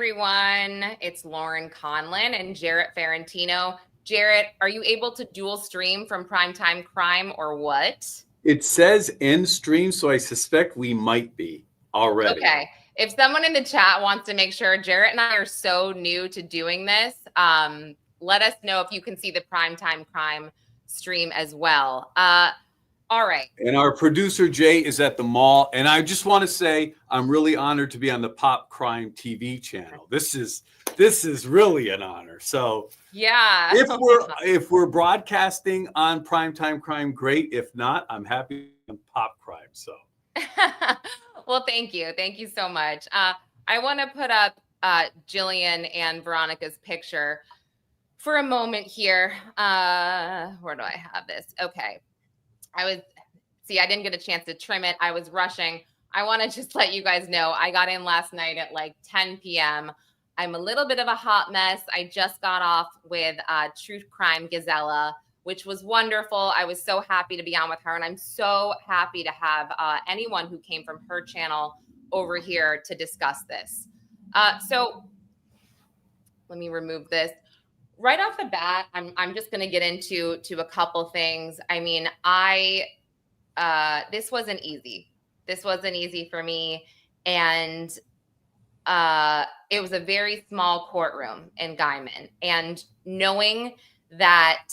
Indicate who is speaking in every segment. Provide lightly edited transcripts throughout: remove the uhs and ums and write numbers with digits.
Speaker 1: everyone. It's Lauren Conlin and Jarrett Ferrantino. Jarrett, are you able to dual stream from Primetime Crime or what?
Speaker 2: It says end stream, so I suspect we might be already.
Speaker 1: Okay. If someone in the chat wants to make sure, Jarrett and I are so new to doing this, let us know if you can see the Primetime Crime stream as well. All right.
Speaker 2: And our producer, Jay, is at the mall. And I just want to say I'm really honored to be on the Pop Crime TV channel. This is really an honor. So
Speaker 1: yeah,
Speaker 2: if we're broadcasting on Primetime Crime, great. If not, I'm happy on Pop Crime. So
Speaker 1: well, thank you. Thank you so much. I want to put up Jillian and Veronica's picture for a moment here. Where do I have this? Okay. I didn't get a chance to trim it. I was rushing. I want to just let you guys know I got in last night at like 10 p.m. I'm a little bit of a hot mess. I just got off with True Crime Gazella, which was wonderful. I was so happy to be on with her. And I'm so happy to have anyone who came from her channel over here to discuss this. So let me remove this. Right off the bat, I'm just going to get into a couple things. I mean, this wasn't easy. This wasn't easy for me. And it was a very small courtroom in Guyman. And knowing that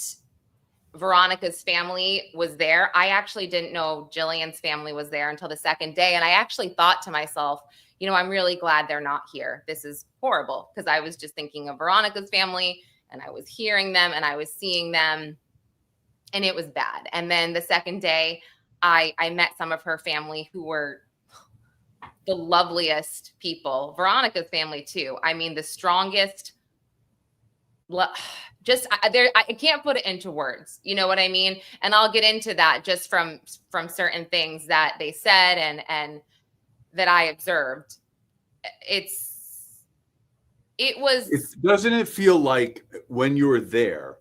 Speaker 1: Veronica's family was there, I actually didn't know Jillian's family was there until the second day. And I actually thought to myself, I'm really glad they're not here. This is horrible, because I was just thinking of Veronica's family, and I was hearing them and I was seeing them, and it was bad. And then the second day, I met some of her family who were the loveliest people. Veronica's family too. I mean, the strongest. I can't put it into words. You know what I mean? And I'll get into that just from certain things that they said and that I observed.
Speaker 2: Doesn't it feel like when you're there,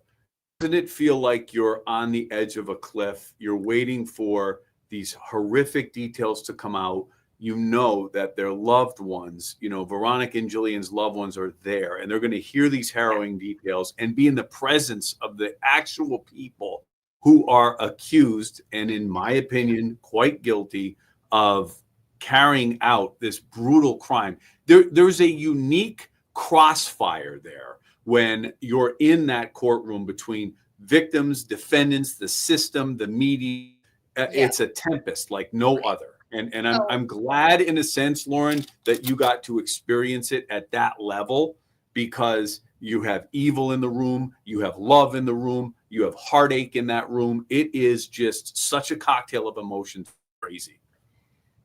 Speaker 2: doesn't it feel like you're on the edge of a cliff? You're waiting for these horrific details to come out. You know that their loved ones, Veronica and Jillian's loved ones are there, and they're going to hear these harrowing details and be in the presence of the actual people who are accused, and in my opinion, quite guilty of carrying out this brutal crime. There's a unique crossfire there when you're in that courtroom between victims, defendants, the system, the media. It's a tempest like no other. And I'm glad, in a sense, Lauren, that you got to experience it at that level, because you have evil in the room, you have love in the room, you have heartache in that room. It is just such a cocktail of emotions. Crazy.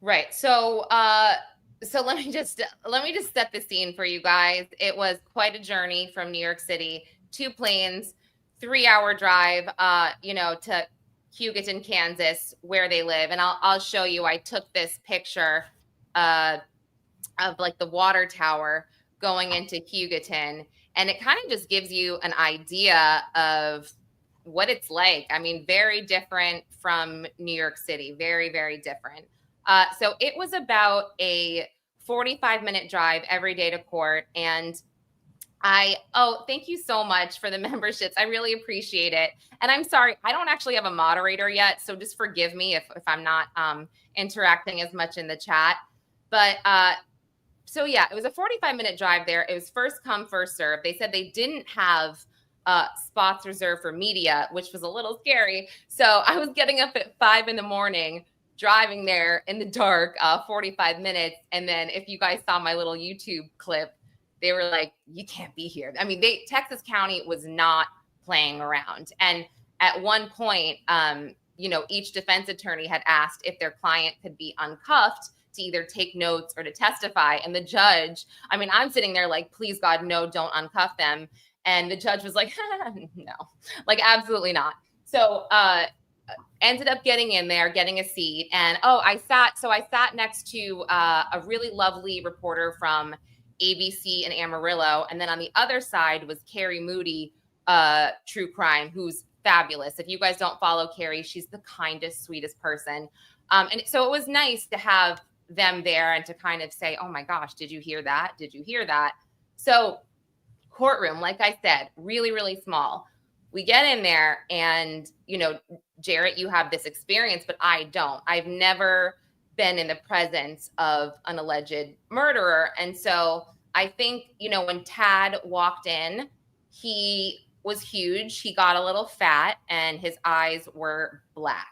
Speaker 1: Right. So let me just set the scene for you guys. It was quite a journey from New York City, 2 planes, 3-hour drive, to Hugoton, Kansas, where they live. And I'll show you. I took this picture of like the water tower going into Hugoton, and it kind of just gives you an idea of what it's like. I mean, very different from New York City, very, very different. So it was about a 45-minute drive every day to court. And thank you so much for the memberships. I really appreciate it. And I'm sorry, I don't actually have a moderator yet, so just forgive me if I'm not interacting as much in the chat. But so yeah, it was a 45-minute drive there. It was first come, first serve. They said they didn't have spots reserved for media, which was a little scary. So I was getting up at 5 a.m, driving there in the dark, 45 minutes. And then if you guys saw my little YouTube clip, they were like, you can't be here. I mean, Texas County was not playing around. And at one point, each defense attorney had asked if their client could be uncuffed to either take notes or to testify. And the judge, I mean, I'm sitting there like, please God, no, don't uncuff them. And the judge was like, no, like, absolutely not. So ended up getting in there, getting a seat. And I sat next to a really lovely reporter from ABC in Amarillo. And then on the other side was Carrie Moody, True Crime, who's fabulous. If you guys don't follow Carrie, she's the kindest, sweetest person. And so it was nice to have them there and to kind of say, oh my gosh, did you hear that? Did you hear that? So courtroom, like I said, really, really small. We get in there and, you know, Jarrett, you have this experience, but I don't. I've never been in the presence of an alleged murderer. And so I think, you know, when Tad walked in, he was huge. He got a little fat and his eyes were black.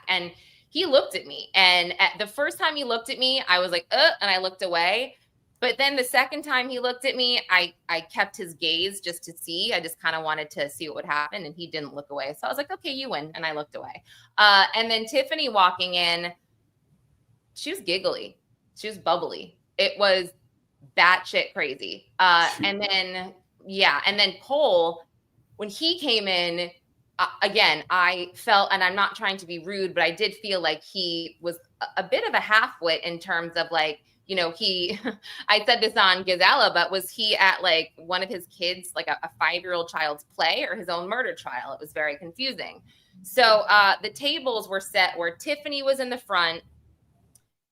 Speaker 1: And he looked at me. And at the first time he looked at me, I was like, and I looked away. But then the second time he looked at me, I kept his gaze just to see. I just kind of wanted to see what would happen. And he didn't look away. So I was like, okay, you win. And I looked away. And then Tiffany walking in, she was giggly. She was bubbly. It was batshit crazy. And then Cole, when he came in, again, I felt, and I'm not trying to be rude, but I did feel like he was a bit of a half-wit in terms of like, you know, I said this on Gazella, but was he at like one of his kids, like a 5-year-old child's play or his own murder trial? It was very confusing. So the tables were set where Tiffany was in the front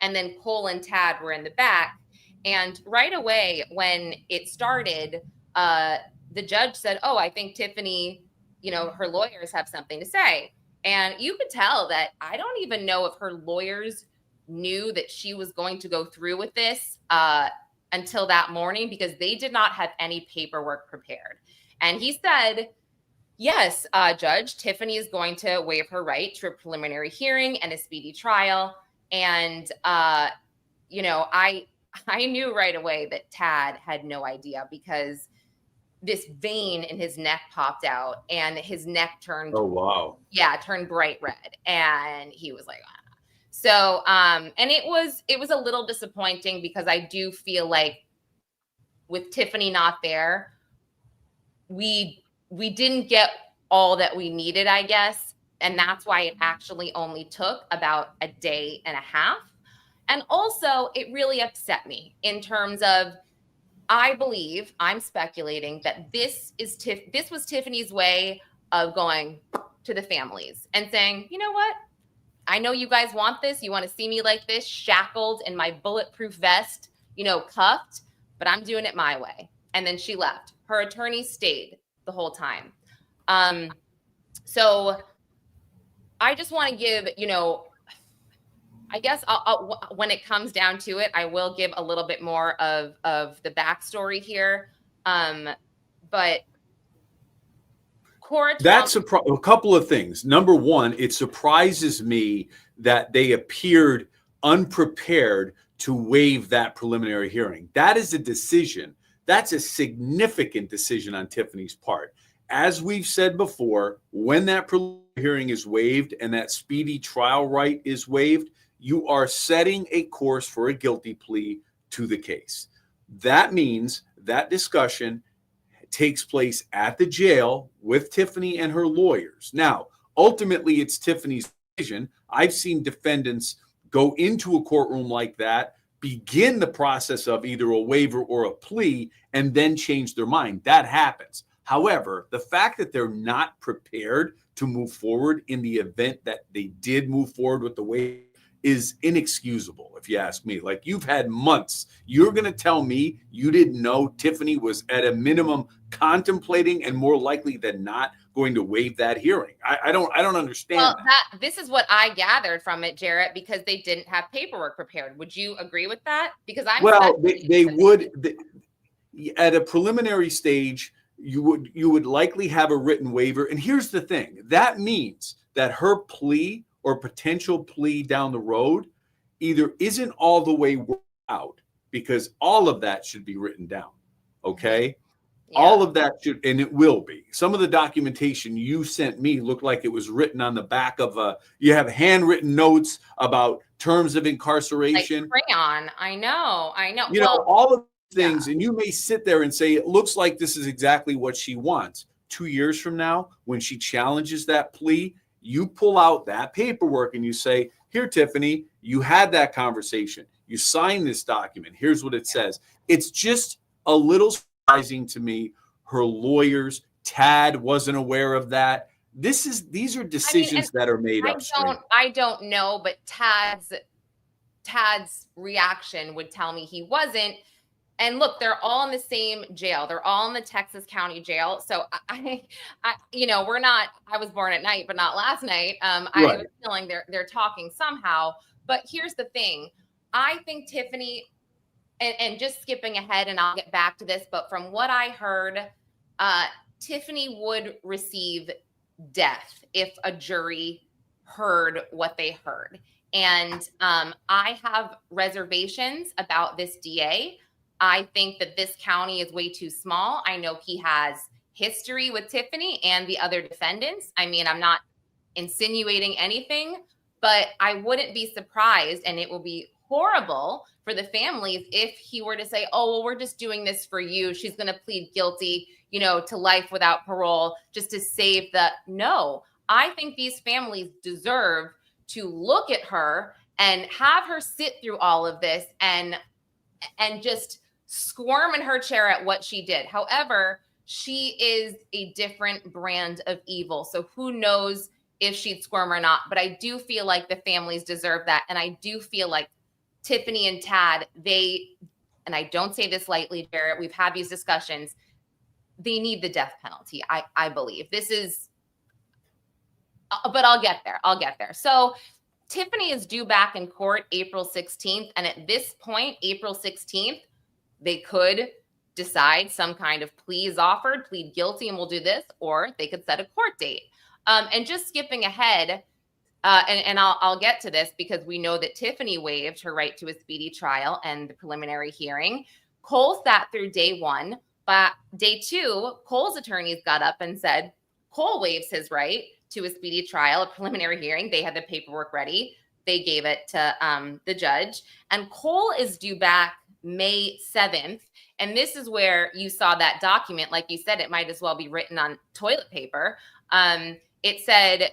Speaker 1: and then Cole and Tad were in the back. And right away when it started, the judge said, oh, I think Tiffany, you know, her lawyers have something to say. And you could tell that I don't even know if her lawyers knew that she was going to go through with this until that morning, because they did not have any paperwork prepared. And he said, yes, Judge, Tiffany is going to waive her right to a preliminary hearing and a speedy trial. And, you know, I knew right away that Tad had no idea, because this vein in his neck popped out and his neck turned.
Speaker 2: Oh, wow.
Speaker 1: Yeah, turned bright red. And he was like, ah. So, and it was a little disappointing, because I do feel like with Tiffany not there, we didn't get all that we needed, I guess. And that's why it actually only took about a day and a half. And also it really upset me in terms of, I believe, I'm speculating that this was Tiffany's way of going to the families and saying, you know what? I know you guys want this. You want to see me like this, shackled in my bulletproof vest, you know, cuffed, but I'm doing it my way. And then she left. Her attorney stayed the whole time. So I just want to give, you know, I guess when it comes down to it, I will give a little bit more of the backstory here. But
Speaker 2: that's a couple of things. Number one, it surprises me that they appeared unprepared to waive that preliminary hearing. That is a decision. That's a significant decision on Tiffany's part. As we've said before, when that preliminary hearing is waived and that speedy trial right is waived, you are setting a course for a guilty plea to the case. That means that discussion takes place at the jail with Tiffany and her lawyers. Now, ultimately, it's Tiffany's decision. I've seen defendants go into a courtroom like that, begin the process of either a waiver or a plea, and then change their mind. That happens. However, the fact that they're not prepared to move forward in the event that they did move forward with the waiver is inexcusable, if you ask me. Like, you've had months. You're going to tell me you didn't know Tiffany was at a minimum contemplating and more likely than not going to waive that hearing. I don't understand.
Speaker 1: Well, this is what I gathered from it, Jarrett, because they didn't have paperwork prepared. Would you agree with that? Because
Speaker 2: they would at a preliminary stage, you would likely have a written waiver. And here's the thing. That means that her plea or potential plea down the road either isn't all the way worked out, because all of that should be written down. Okay. Yeah. All of that should, and it will be. Some of the documentation you sent me looked like it was written on the back of you have handwritten notes about terms of incarceration.
Speaker 1: Like crayon. I know.
Speaker 2: You know, all of things. Yeah. And you may sit there and say, it looks like this is exactly what she wants. 2 years from now, when she challenges that plea, you pull out that paperwork and you say, here, Tiffany, you had that conversation. You signed this document. Here's what it says. It's just a little surprising to me. Her lawyers, Tad wasn't aware of that. These are decisions that are made upstream.
Speaker 1: I don't know, but Tad's reaction would tell me he wasn't. And look, they're all in the same jail. They're all in the Texas County Jail. So I we're not. I was born at night, but not last night. I have a feeling they're talking somehow. But here's the thing: I think Tiffany, and just skipping ahead, and I'll get back to this. But from what I heard, Tiffany would receive death if a jury heard what they heard. And I have reservations about this DA. I think that this county is way too small. I know he has history with Tiffany and the other defendants. I mean, I'm not insinuating anything, but I wouldn't be surprised, and it will be horrible for the families if he were to say, oh, well, we're just doing this for you. She's going to plead guilty, to life without parole just to save the. No, I think these families deserve to look at her and have her sit through all of this and just squirm in her chair at what she did. However, she is a different brand of evil. So who knows if she'd squirm or not. But I do feel like the families deserve that. And I do feel like Tiffany and Tad, and I don't say this lightly, Jarrett, we've had these discussions, they need the death penalty, I believe. This is, but I'll get there. So Tiffany is due back in court April 16th. And at this point, April 16th, they could decide some kind of plea is offered, plead guilty, and we'll do this, or they could set a court date. And just skipping ahead, and I'll get to this because we know that Tiffany waived her right to a speedy trial and the preliminary hearing. Cole sat through day one, but day two, Cole's attorneys got up and said Cole waives his right to a speedy trial, a preliminary hearing. They had the paperwork ready. They gave it to the judge. And Cole is due back May 7th. And this is where you saw that document. Like you said, it might as well be written on toilet paper. It said,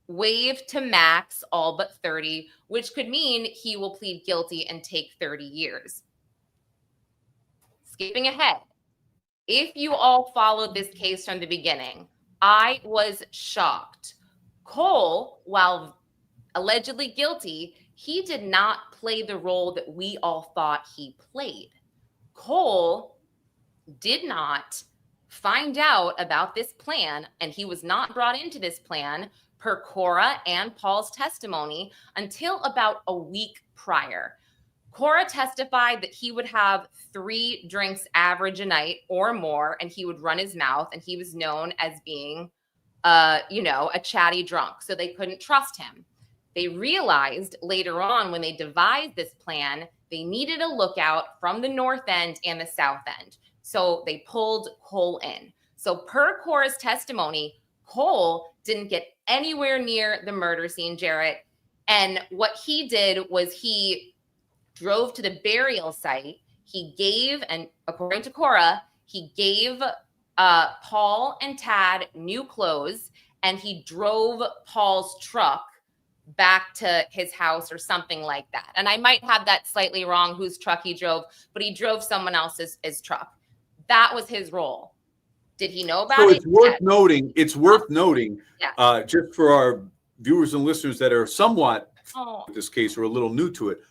Speaker 1: waive to max all but 30, which could mean he will plead guilty and take 30 years. Skipping ahead, if you all followed this case from the beginning, I was shocked. Cole, while allegedly guilty, he did not play the role that we all thought he played. Cole did not find out about this plan, and he was not brought into this plan per Cora and Paul's testimony until about a week prior. Cora testified that he would have 3 drinks average a night or more, and he would run his mouth, and he was known as being, a chatty drunk, so they couldn't trust him. They realized later on when they devised this plan, they needed a lookout from the north end and the south end. So they pulled Cole in. So per Cora's testimony, Cole didn't get anywhere near the murder scene, Jarrett. And what he did was he drove to the burial site. He gave, and according to Cora, he gave Paul and Tad new clothes, and he drove Paul's truck back to his house or something like that. And I might have that slightly wrong, whose truck he drove, but he drove someone else's truck. That was his role. Did he know about it?
Speaker 2: It's worth noting. It's worth noting, just for our viewers and listeners that are somewhat with this case or a little new to it.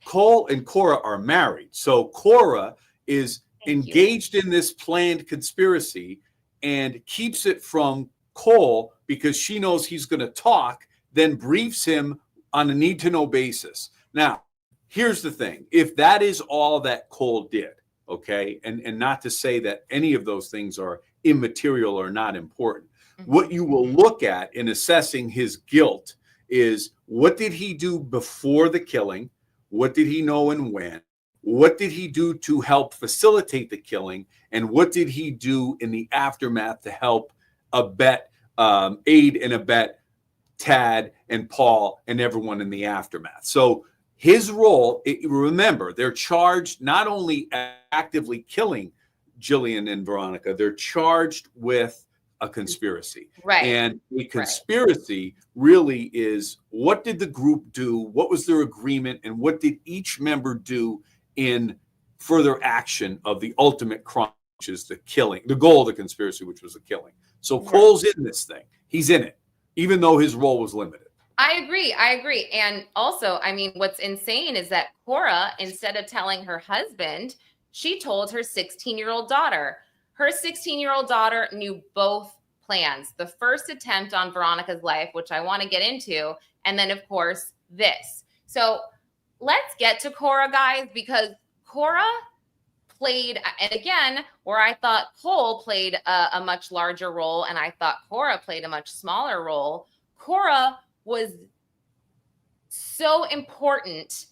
Speaker 2: Cole and Cora are married, so Cora is engaged in this planned conspiracy and keeps it from Cole because she knows he's going to talk, then briefs him on a need-to-know basis. Now, here's the thing. If that is all that Cole did, okay, and not to say that any of those things are immaterial or not important, what you will look at in assessing his guilt is what did he do before the killing? What did he know and when? What did he do to help facilitate the killing? And what did he do in the aftermath to help aid and abet Tad and Paul and everyone in the aftermath? So his role, remember, they're charged not only actively killing Jillian and Veronica, they're charged with a conspiracy.
Speaker 1: Right.
Speaker 2: And a conspiracy really is, what did the group do? What was their agreement? And what did each member do in further action of the ultimate crime, which is the killing, the goal of the conspiracy, which was the killing. So Cole's in this thing. He's in it, even though his role was limited.
Speaker 1: I agree. And also, I mean, what's insane is that Cora, instead of telling her husband, she told her 16-year-old daughter. Her 16-year-old daughter knew both plans. The first attempt on Veronica's life, which I want to get into, and then, of course, this. So let's get to Cora, guys, because Cora played, and again, where I thought Cole played a much larger role and I thought Cora played a much smaller role, Cora was so important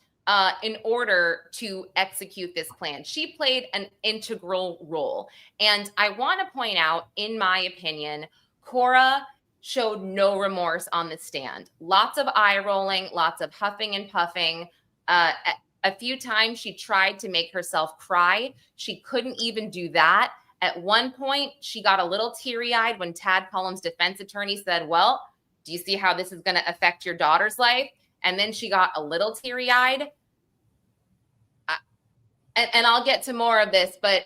Speaker 1: in order to execute this plan. She played an integral role. And I want to point out, in my opinion, Cora showed no remorse on the stand. Lots of eye rolling, lots of huffing and puffing. A few times she tried to make herself cry. She couldn't even do that. At one point, she got a little teary-eyed when Tad Cullum's defense attorney said, well, do you see how this is going to affect your daughter's life? And then she got a little teary-eyed. And I'll get to more of this, but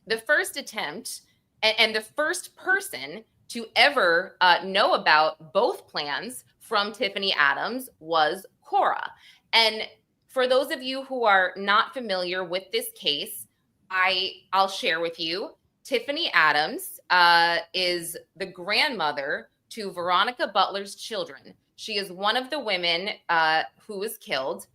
Speaker 1: the first attempt and the first person to ever know about both plans from Tiffany Adams was Cora. And for those of you who are not familiar with this case, I'll share with you. Tiffany Adams is the grandmother to Veronica Butler's children. She is one of the women who was killed,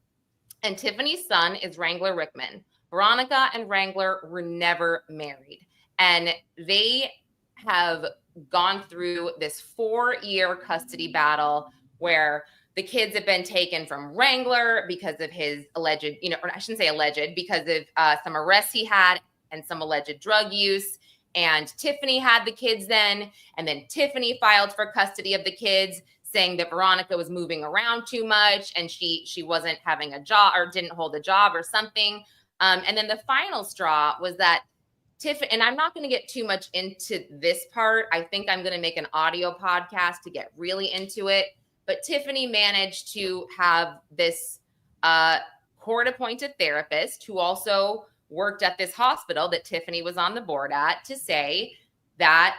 Speaker 1: and Tiffany's son is Wrangler Rickman. Veronica and Wrangler were never married, and they have gone through this 4-year custody battle where the kids have been taken from Wrangler because of his alleged, or I shouldn't say alleged, because of some arrests he had and some alleged drug use. And Tiffany had the kids then, and then Tiffany filed for custody of the kids, saying that Veronica was moving around too much and she wasn't having a job or didn't hold a job or something. And then the final straw was that Tiffany, and I'm not going to get too much into this part. I think I'm going to make an audio podcast to get really into it. But Tiffany managed to have this court-appointed therapist who also worked at this hospital that Tiffany was on the board at to say that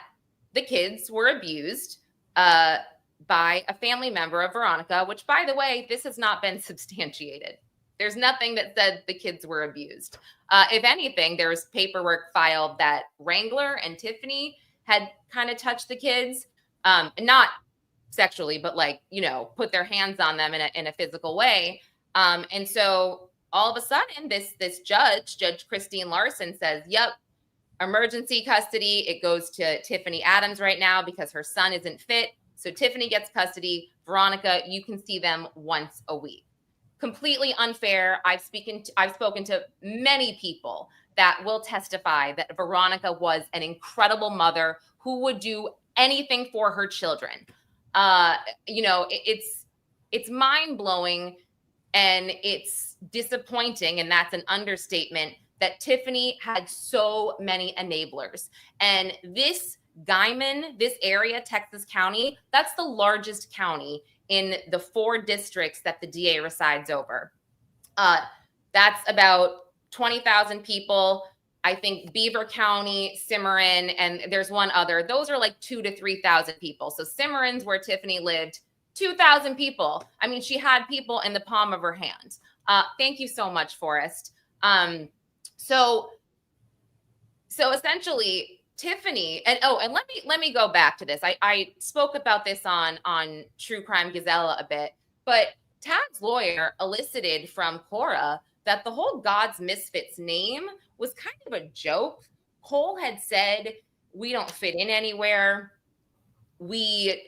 Speaker 1: the kids were abused by a family member of Veronica, which, by the way, this has not been substantiated. There's nothing that said the kids were abused. If anything, there was paperwork filed that Wrangler and Tiffany had kind of touched the kids, not sexually, but put their hands on them in a physical way. And so all of a sudden, this Judge Christine Larson says, yep, emergency custody. It goes to Tiffany Adams right now because her son isn't fit. So Tiffany gets custody. Veronica, you can see them once a week. Completely unfair. I've spoken to many people that will testify that Veronica was an incredible mother who would do anything for her children. It's mind-blowing and it's disappointing, and that's an understatement, that Tiffany had so many enablers. And this Guyman, this area, Texas County, that's the largest county in the 4 districts that the DA resides over. That's about 20,000 people. I think Beaver County, Cimarron, and there's one other. Those are like 2,000 to 3,000 people. So Cimarron's where Tiffany lived, 2,000 people. I mean, she had people in the palm of her hand. Thank you so much, Forrest. So essentially, Tiffany, and let me go back to this. I spoke about this on True Crime Gazella a bit, but Tad's lawyer elicited from Cora that the whole God's Misfits name was kind of a joke. Cole had said, we don't fit in anywhere. We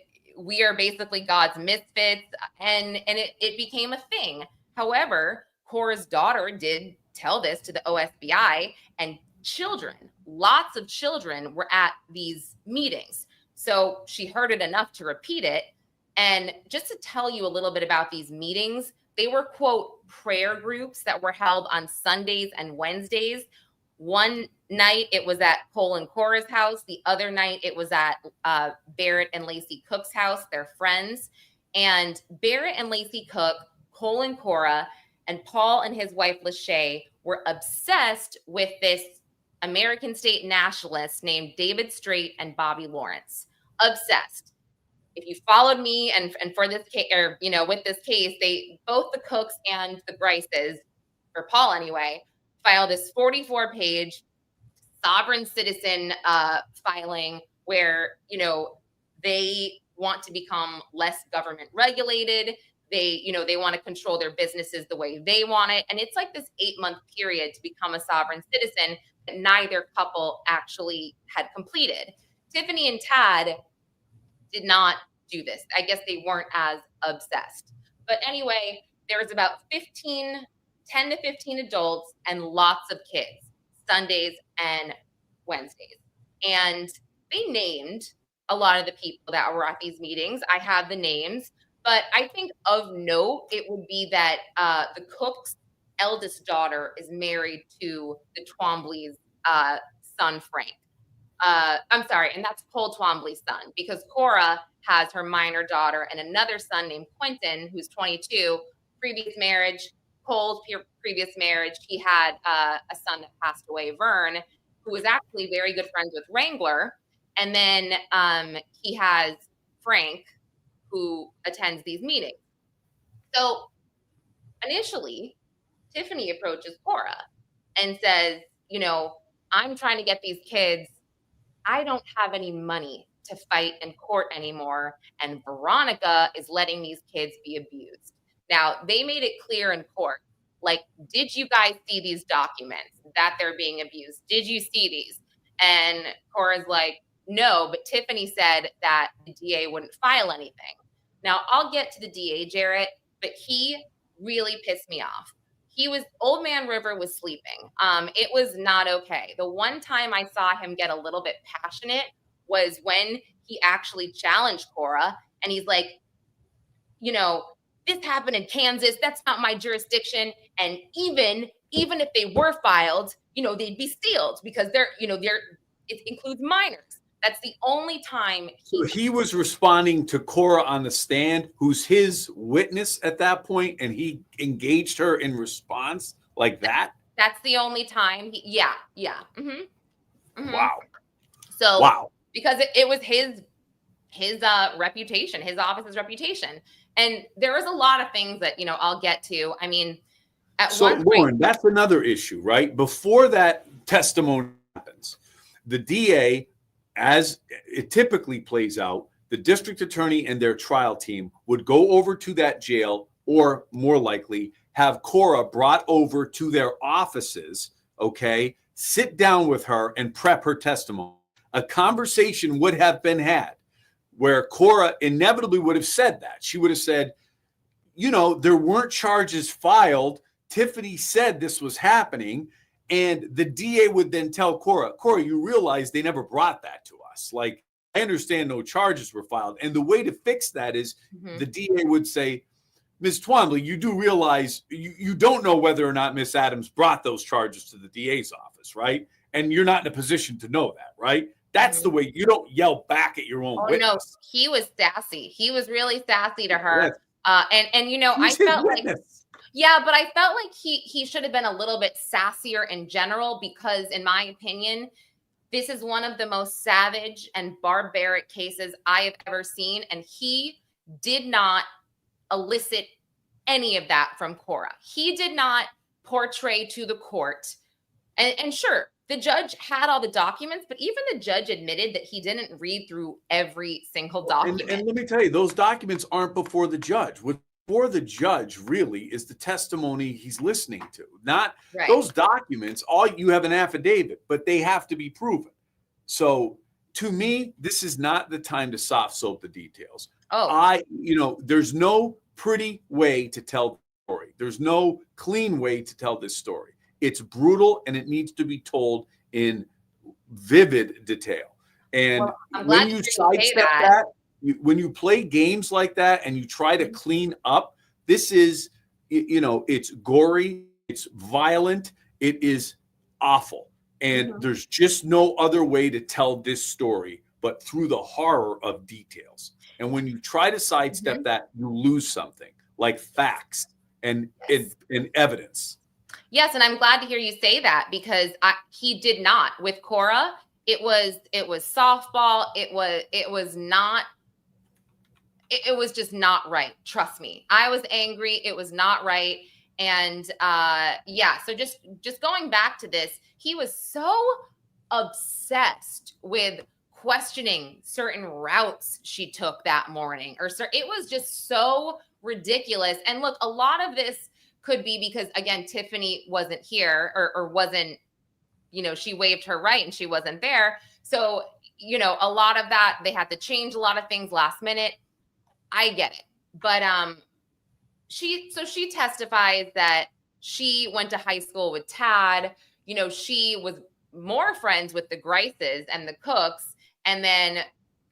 Speaker 1: are basically God's misfits, and it became a thing. However, Cora's daughter did tell this to the OSBI, and children, lots of children were at these meetings. So she heard it enough to repeat it. And just to tell you a little bit about these meetings, they were, quote, prayer groups that were held on Sundays and Wednesdays. One night it was at Cole and Cora's house. The other night it was at Barrett and Lacey Cook's house, their friends. And Barrett and Lacey Cook, Cole and Cora, and Paul and his wife Lachey were obsessed with this American state nationalist named David Straight and Bobby Lawrence. Obsessed. If you followed me and for this case, or with this case, they both the Cooks and the Bryces, or Paul anyway, file this 44-page sovereign citizen filing where, you know, they want to become less government regulated. They, you know, they want to control their businesses the way they want it. And it's like this 8-month period to become a sovereign citizen that neither couple actually had completed. Tiffany and Tad did not do this. I guess they weren't as obsessed. But anyway, there was about 10 to 15 adults and lots of kids, Sundays and Wednesdays. And they named a lot of the people that were at these meetings. I have the names, but I think of note, it would be that the cook's eldest daughter is married to the Twombly's son, Frank. I'm sorry, and that's Cole Twombly's son, because Cora has her minor daughter and another son named Quentin, who's 22, previous marriage. Cole's previous marriage, he had a son that passed away, Vern, who was actually very good friends with Wrangler. And then he has Frank, who attends these meetings. So initially, Tiffany approaches Cora and says, you know, I'm trying to get these kids. I don't have any money to fight in court anymore. And Veronica is letting these kids be abused. Now, they made it clear in court, like, did you guys see these documents that they're being abused? Did you see these? And Cora's like, no, but Tiffany said that the DA wouldn't file anything. Now, I'll get to the DA, Jarrett, but he really pissed me off. Old Man River was sleeping. It was not okay. The one time I saw him get a little bit passionate was when he actually challenged Cora, and he's like, you know, this happened in Kansas. That's not my jurisdiction. And even if they were filed, you know, they'd be sealed because it includes minors. That's the only time
Speaker 2: he was responding to Cora on the stand, who's his witness at that point, and he engaged her in response like that.
Speaker 1: That's the only time. Yeah. Mm-hmm. Mm-hmm.
Speaker 2: Wow.
Speaker 1: So
Speaker 2: wow,
Speaker 1: because it was his reputation, his office's reputation, and there was a lot of things that, you know, I'll get to. I mean,
Speaker 2: Lauren, that's another issue, right? Before that testimony happens, the DA, as it typically plays out, the district attorney and their trial team would go over to that jail, or more likely have Cora brought over to their offices, okay, sit down with her and prep her testimony. A conversation would have been had where Cora inevitably would have said that. She would have said, you know, there weren't charges filed. Tiffany said this was happening. And the DA would then tell Cora, you realize they never brought that to us. Like, I understand no charges were filed. And the way to fix that is the DA would say, Ms. Twombly, you do realize you don't know whether or not Ms. Adams brought those charges to the DA's office, right? And you're not in a position to know that, right? That's the way. You don't yell back at your own witness. No,
Speaker 1: he was sassy. He was really sassy to her. Yes. And you know, I felt like... Yeah, but I felt like he should have been a little bit sassier in general, because in my opinion, this is one of the most savage and barbaric cases I have ever seen. And he did not elicit any of that from Cora. He did not portray to the court. And sure, the judge had all the documents, but even the judge admitted that he didn't read through every single document.
Speaker 2: And let me tell you, those documents aren't before the judge. What for the judge really is the testimony he's listening to, not those documents. All you have an affidavit, but they have to be proven. So to me, this is not the time to soft soap the details. There's no pretty way to tell the story. There's no clean way to tell this story. It's brutal, and it needs to be told in vivid detail. And when you sidestep that, when you play games like that and you try to clean up, this is, it's gory, it's violent, it is awful. And there's just no other way to tell this story but through the horror of details. And when you try to sidestep that, you lose something like facts and evidence.
Speaker 1: Yes, and I'm glad to hear you say that, because he did not. With Cora, it was softball. It was just not right. Trust me. I was angry. It was not right. And yeah, so just going back to this, he was so obsessed with questioning certain routes she took that morning, or it was just so ridiculous. And look, a lot of this could be because, again, Tiffany wasn't here, or wasn't, you know, she waived her right and she wasn't there. So, you know, a lot of that, they had to change a lot of things last minute. I get it. But she testifies that she went to high school with Tad. You know, she was more friends with the Grices and the Cooks. And then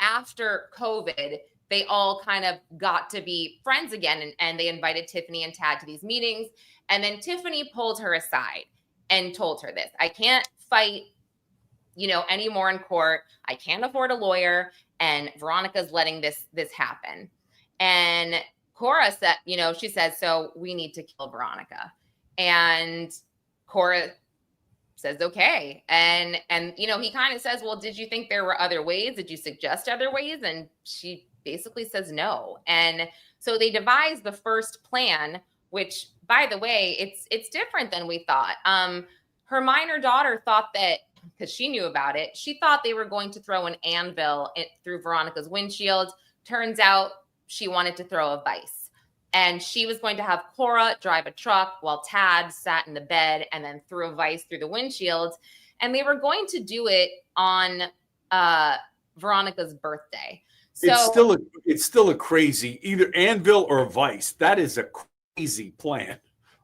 Speaker 1: after COVID, they all kind of got to be friends again. And they invited Tiffany and Tad to these meetings. And then Tiffany pulled her aside and told her this: I can't fight, you know, anymore in court. I can't afford a lawyer. And Veronica's letting this happen. And Cora said, you know, she says, so we need to kill Veronica. And Cora says, okay. And, you know, he kind of says, well, did you think there were other ways? Did you suggest other ways? And she basically says no. And so they devised the first plan, which, by the way, it's different than we thought. Her minor daughter thought that, because she knew about it, she thought they were going to throw an anvil through Veronica's windshield. Turns out she wanted to throw a vice. And she was going to have Cora drive a truck while Tad sat in the bed and then threw a vice through the windshield. And they were going to do it on Veronica's birthday. So
Speaker 2: it's still a crazy, either anvil or a vice. That is a crazy plan.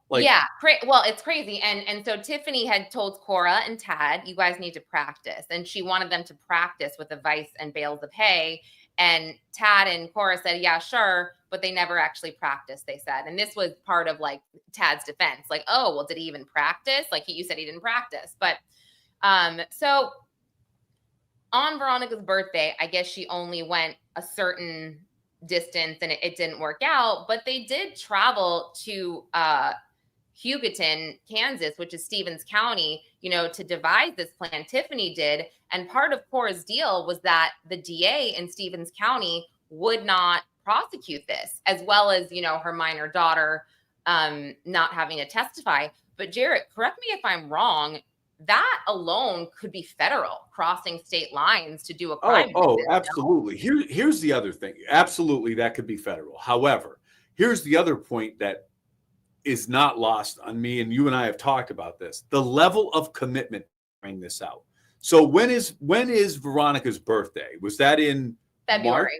Speaker 2: Like, yeah,
Speaker 1: well, it's crazy. And so Tiffany had told Cora and Tad, you guys need to practice. And she wanted them to practice with a vice and bales of hay. And Tad and Cora said, yeah, sure. But they never actually practiced, they said. And this was part of like Tad's defense. Like, oh, well, did he even practice? Like, you said he didn't practice. But so on Veronica's birthday, I guess she only went a certain distance and it didn't work out. But they did travel to Hugoton, Kansas, which is Stevens County, you know, to devise this plan. Tiffany did. And part of Cora's deal was that the DA in Stevens County would not prosecute this, as well as, you know, her minor daughter not having to testify. But Jarrett, correct me if I'm wrong, that alone could be federal, crossing state lines to do a crime.
Speaker 2: Oh, absolutely. Here's the other thing. Absolutely, that could be federal. However, here's the other point that is not lost on me, and you and I have talked about this: the level of commitment to bring this out. So when is Veronica's birthday? Was that in
Speaker 1: February?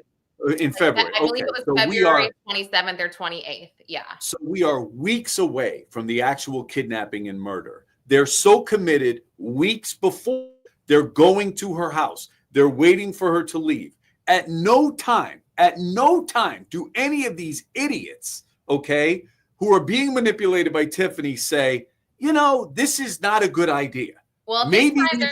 Speaker 2: In February.
Speaker 1: I believe it was February 27th or 28th. Yeah.
Speaker 2: So we are weeks away from the actual kidnapping and murder. They're so committed. Weeks before, they're going to her house. They're waiting for her to leave. At no time do any of these idiots, okay, who are being manipulated by Tiffany say, you know, this is not a good idea.
Speaker 1: Well, maybe we should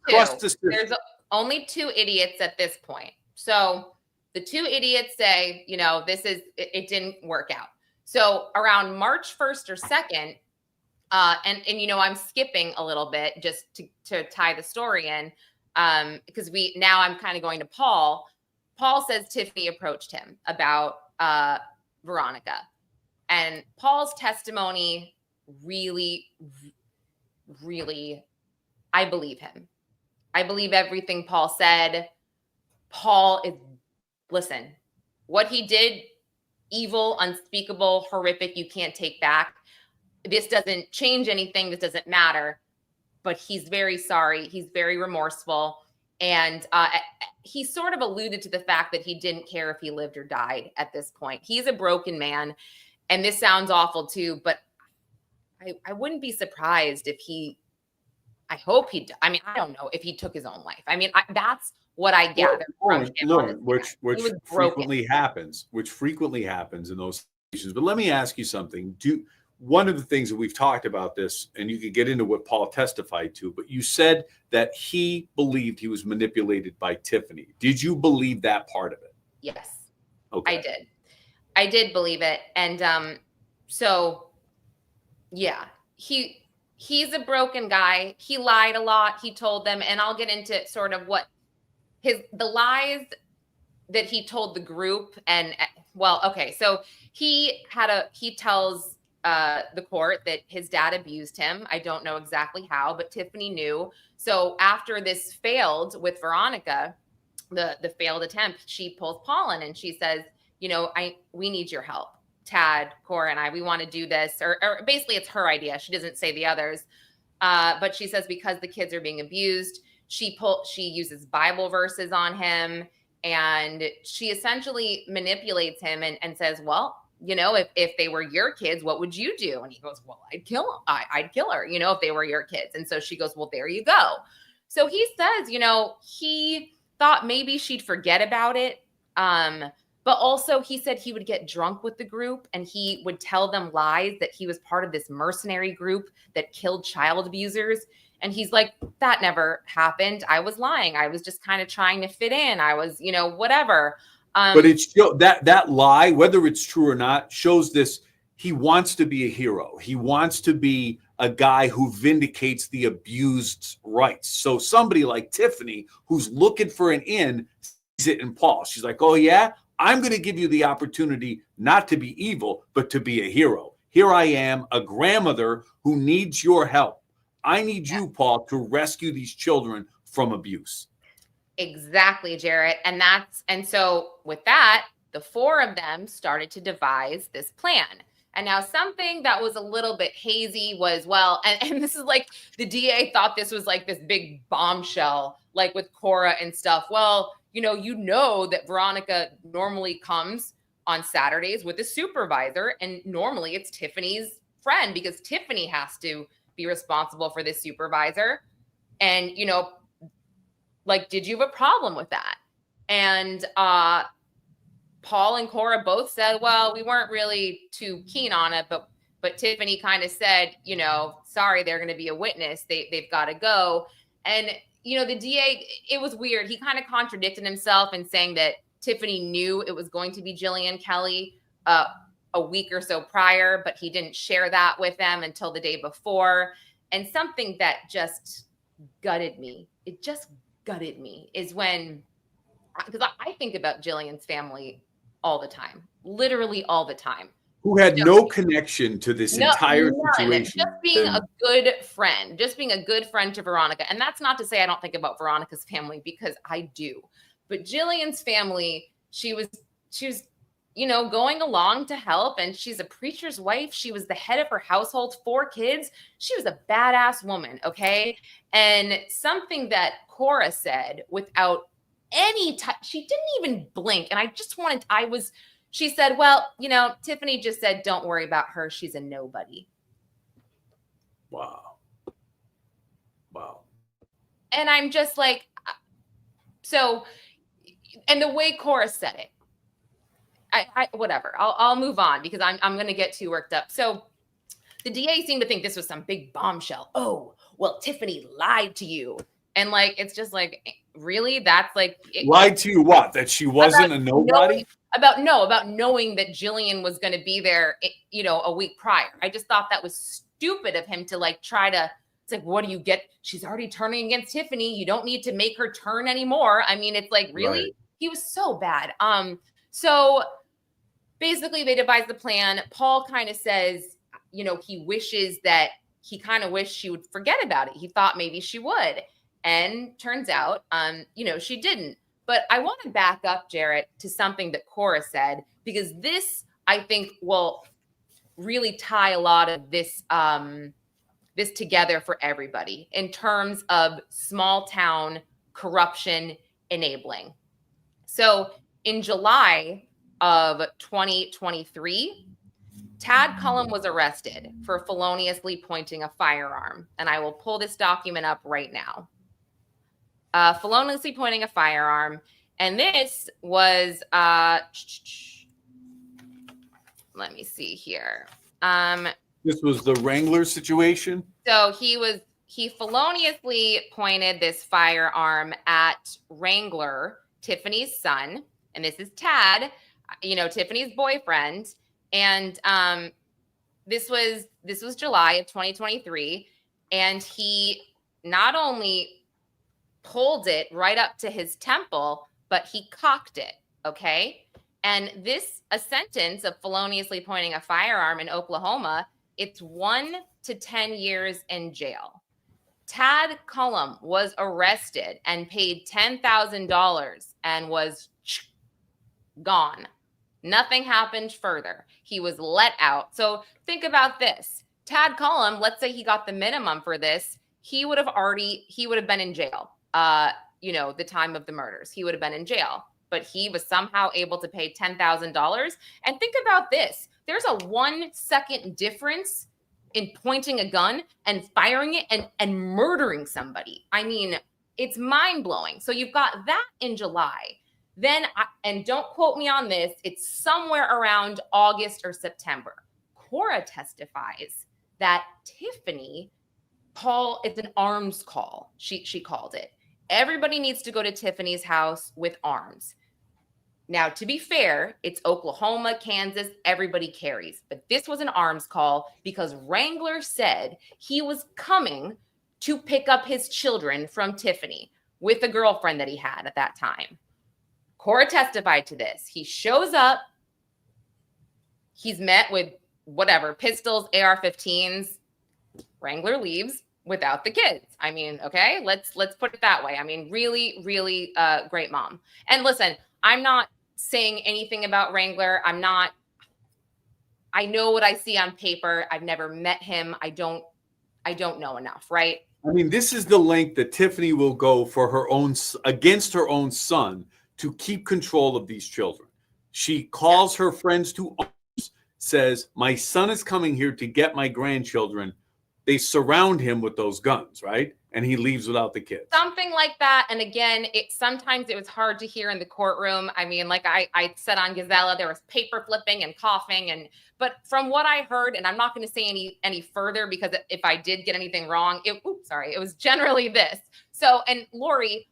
Speaker 1: trust the system. There's only two idiots at this point. So the two idiots say, you know, it didn't work out. So around March 1st or 2nd, and you know, I'm skipping a little bit just to tie the story in, because now I'm kind of going to Paul. Paul says Tiffany approached him about Veronica. And Paul's testimony really, really, I believe him. I believe everything Paul said. Listen, what he did, evil, unspeakable, horrific, you can't take back. This doesn't change anything. This doesn't matter. But he's very sorry. He's very remorseful. And he sort of alluded to the fact that he didn't care if he lived or died at this point. He's a broken man. And this sounds awful too, but I wouldn't be surprised if I don't know if he took his own life. I mean, that's what I gather from him.
Speaker 2: Which frequently happens in those situations. But let me ask you something. One of the things that we've talked about this, and you could get into what Paul testified to, but you said that he believed he was manipulated by Tiffany. Did you believe that part of it?
Speaker 1: Yes,
Speaker 2: okay.
Speaker 1: I did believe it. And so, yeah, he's a broken guy. He lied a lot. He told them, and I'll get into sort of what the lies that he told the group. And well, okay, so he tells the court that his dad abused him. I don't know exactly how, but Tiffany knew. So after this failed with Veronica, the failed attempt, she pulls Paul in and she says, you know, we need your help. Tad, Cora, and we want to do this. Or basically it's her idea. She doesn't say the others. But she says because the kids are being abused, she uses Bible verses on him, and she essentially manipulates him and says, well, you know, if they were your kids, what would you do? And he goes, well, I'd kill him. I'd kill her, you know, if they were your kids. And so she goes, well, there you go. So he says, you know, he thought maybe she'd forget about it. But also he said he would get drunk with the group and he would tell them lies that he was part of this mercenary group that killed child abusers. And he's like, that never happened. I was lying. I was just kind of trying to fit in. I was, you know, whatever.
Speaker 2: But it's that lie, whether it's true or not, shows this. He wants to be a hero. He wants to be a guy who vindicates the abused's rights. So somebody like Tiffany, who's looking for an in, sees it in Paul. She's like, oh yeah, I'm going to give you the opportunity not to be evil, but to be a hero. Here I am, a grandmother who needs your help. I need you, Paul, to rescue these children from abuse.
Speaker 1: Exactly, Jarrett. And so with that, the four of them started to devise this plan. And now something that was a little bit hazy was, well, and this is like the DA thought this was like this big bombshell, like with Cora and stuff. Well, you know that Veronica normally comes on Saturdays with a supervisor, and normally it's Tiffany's friend because Tiffany has to be responsible for this supervisor. And, you know, like, did you have a problem with that? And Paul and Cora both said, well, we weren't really too keen on it, but Tiffany kind of said, you know, sorry, they're going to be a witness. They've got to go. And, you know, the DA, it was weird. He kind of contradicted himself in saying that Tiffany knew it was going to be Jillian Kelley a week or so prior, but he didn't share that with them until the day before. And something that just gutted me, it just gutted me, is when, because I think about Jillian's family all the time, literally all the time.
Speaker 2: Who had no connection to this entire situation.
Speaker 1: Just being a good friend, to Veronica. And that's not to say I don't think about Veronica's family, because I do. But Jillian's family, she was, you know, going along to help. And she's a preacher's wife. She was the head of her household, 4 kids. She was a badass woman. Okay. And something that Cora said without any touch, she didn't even blink. And she said, well, you know, Tiffany just said, don't worry about her. She's a nobody.
Speaker 2: Wow.
Speaker 1: And I'm just like, so, and the way Cora said it, whatever, I'll move on because I'm going to get too worked up. So the DA seemed to think this was some big bombshell. Oh, well, Tiffany lied to you. And like, it's just like, really? That's like.
Speaker 2: Lied to you what? That she wasn't a nobody?
Speaker 1: About knowing that Jillian was going to be there, you know, a week prior. I just thought that was stupid of him to like try to, it's like, what do you get? She's already turning against Tiffany. You don't need to make her turn anymore. I mean, it's like, really? Right. He was so bad. So basically they devised the plan. Paul kind of says, you know, he wished she would forget about it. He thought maybe she would. And turns out, you know, she didn't. But I want to back up, Jarrett, to something that Cora said, because this, I think, will really tie a lot of this this together for everybody in terms of small town corruption enabling. So in July of 2023, Tad Cullum was arrested for feloniously pointing a firearm. And I will pull this document up right now. Feloniously pointing a firearm. And this was, let me see here.
Speaker 2: This was the Wrangler situation?
Speaker 1: So he feloniously pointed this firearm at Wrangler, Tiffany's son. And this is Tad, you know, Tiffany's boyfriend. And this was July of 2023. And he not only pulled it right up to his temple, but he cocked it. Okay. And a sentence of feloniously pointing a firearm in Oklahoma It's 1 to 10 years in jail. Tad Cullum was arrested and paid $10,000 and was gone. Nothing happened further. He was let out. So think about this. Tad Cullum, let's say he got the minimum for this, he would have been in jail. The time of the murders, he would have been in jail, but he was somehow able to pay $10,000. And think about this. There's a 1 second difference in pointing a gun and firing it and murdering somebody. I mean, it's mind blowing. So you've got that in July. Then, and don't quote me on this, it's somewhere around August or September. Cora testifies that Tiffany it's an arms call. She called it. Everybody needs to go to Tiffany's house with arms. Now, to be fair, it's Oklahoma, Kansas, everybody carries. But this was an arms call because Wrangler said he was coming to pick up his children from Tiffany with a girlfriend that he had at that time. Cora testified to this. He shows up. He's met with whatever, pistols, AR-15s. Wrangler leaves without the kids. I mean, okay, let's put it that way. I mean, really, really great mom. And listen, I'm not saying anything about Wrangler. I know what I see on paper. I've never met him. I don't know enough, right?
Speaker 2: I mean, this is the length that Tiffany will go for against her own son to keep control of these children. She calls her friends to arms, says, my son is coming here to get my grandchildren. They surround him with those guns, right? And he leaves without the kids.
Speaker 1: Something like that. And again, sometimes it was hard to hear in the courtroom. I mean, like I said on Gazella, there was paper flipping and coughing. But from what I heard, and I'm not going to say any further because if I did get anything wrong, it was generally this. So, and Lori,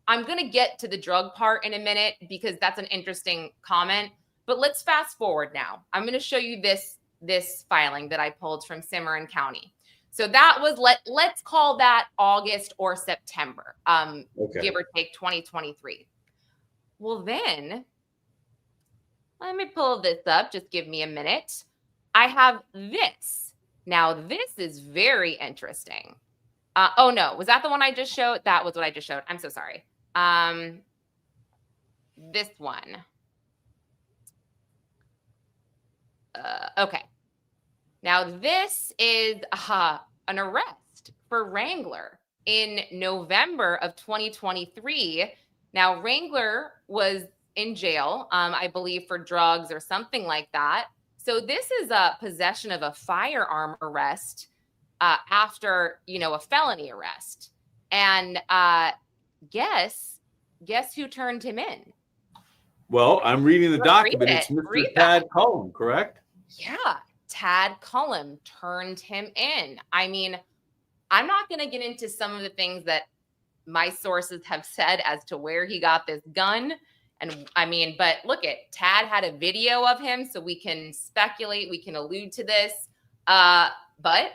Speaker 1: I'm going to get to the drug part in a minute because that's an interesting comment. But let's fast forward now. I'm going to show you this filing that I pulled from Cimarron County. So that was, let's call that August or September, give or take 2023. Well, then let me pull this up. Just give me a minute. I have this. Now, this is very interesting. Oh, no. Was that the one I just showed? That was what I just showed. I'm so sorry. This one. Okay. Now, this is an arrest for Wrangler in November of 2023. Now, Wrangler was in jail, I believe, for drugs or something like that. So this is a possession of a firearm arrest after, a felony arrest. And guess who turned him in?
Speaker 2: Well, I'm reading the document. It's Mr. Tad Cullum, correct?
Speaker 1: Yeah. Tad Cullum turned him in. I mean, I'm not going to get into some of the things that my sources have said as to where he got this gun. And I mean, but look at Tad had a video of him, so we can speculate, we can allude to this. But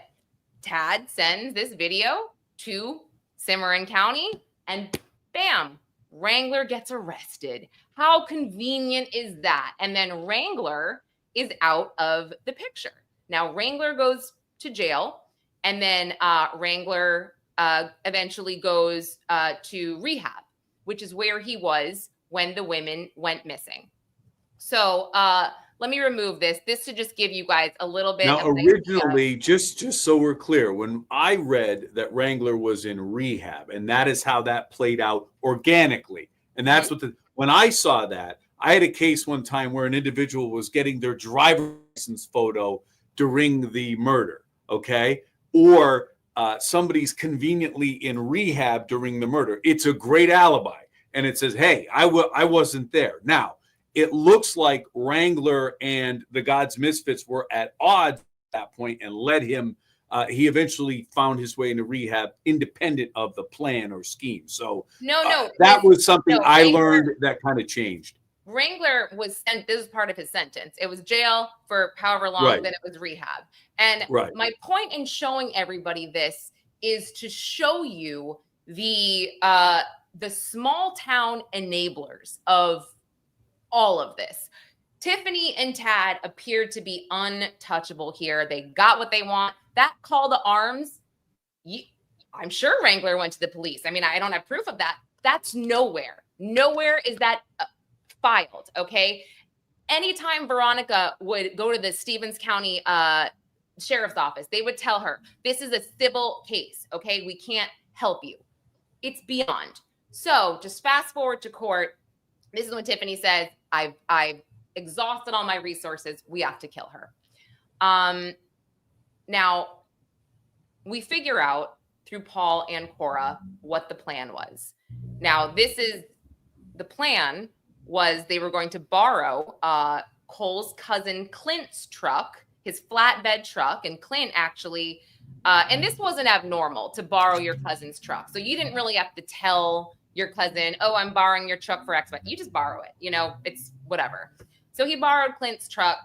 Speaker 1: Tad sends this video to Cimarron County and bam, Wrangler gets arrested. How convenient is that? And then Wrangler is out of the picture. Now, Wrangler goes to jail, and then Wrangler eventually goes to rehab, which is where he was when the women went missing. So let me remove this to just give you guys a little bit.
Speaker 2: Now, originally, just so we're clear, when I read that Wrangler was in rehab, and that is how that played out organically, and that's when I saw that, I had a case one time where an individual was getting their driver's license photo during the murder, okay? Or somebody's conveniently in rehab during the murder. It's a great alibi. And it says, hey, I wasn't there. Now, it looks like Wrangler and the God's Misfits were at odds at that point and led him. He eventually found his way into rehab independent of the plan or scheme. So that was something I learned that kind of changed.
Speaker 1: Wrangler was sent, this is part of his sentence. It was jail for however long, then it was rehab. And my point in showing everybody this is to show you the small town enablers of all of this. Tiffany and Tad appeared to be untouchable here. They got what they want. That call to arms, I'm sure Wrangler went to the police. I mean, I don't have proof of that. That's nowhere. Nowhere is that filed, okay? Anytime Veronica would go to the Stevens County Sheriff's Office, they would tell her, this is a civil case, okay? We can't help you. It's beyond. So just fast forward to court. This is when Tiffany says, I've exhausted all my resources. We have to kill her. Now, we figure out through Paul and Cora what the plan was. Now, the plan was they were going to borrow Cole's cousin Clint's truck, his flatbed truck, and Clint actually, and this wasn't abnormal to borrow your cousin's truck. So you didn't really have to tell your cousin, oh, I'm borrowing your truck for X, but you just borrow it. You know, it's whatever. So he borrowed Clint's truck,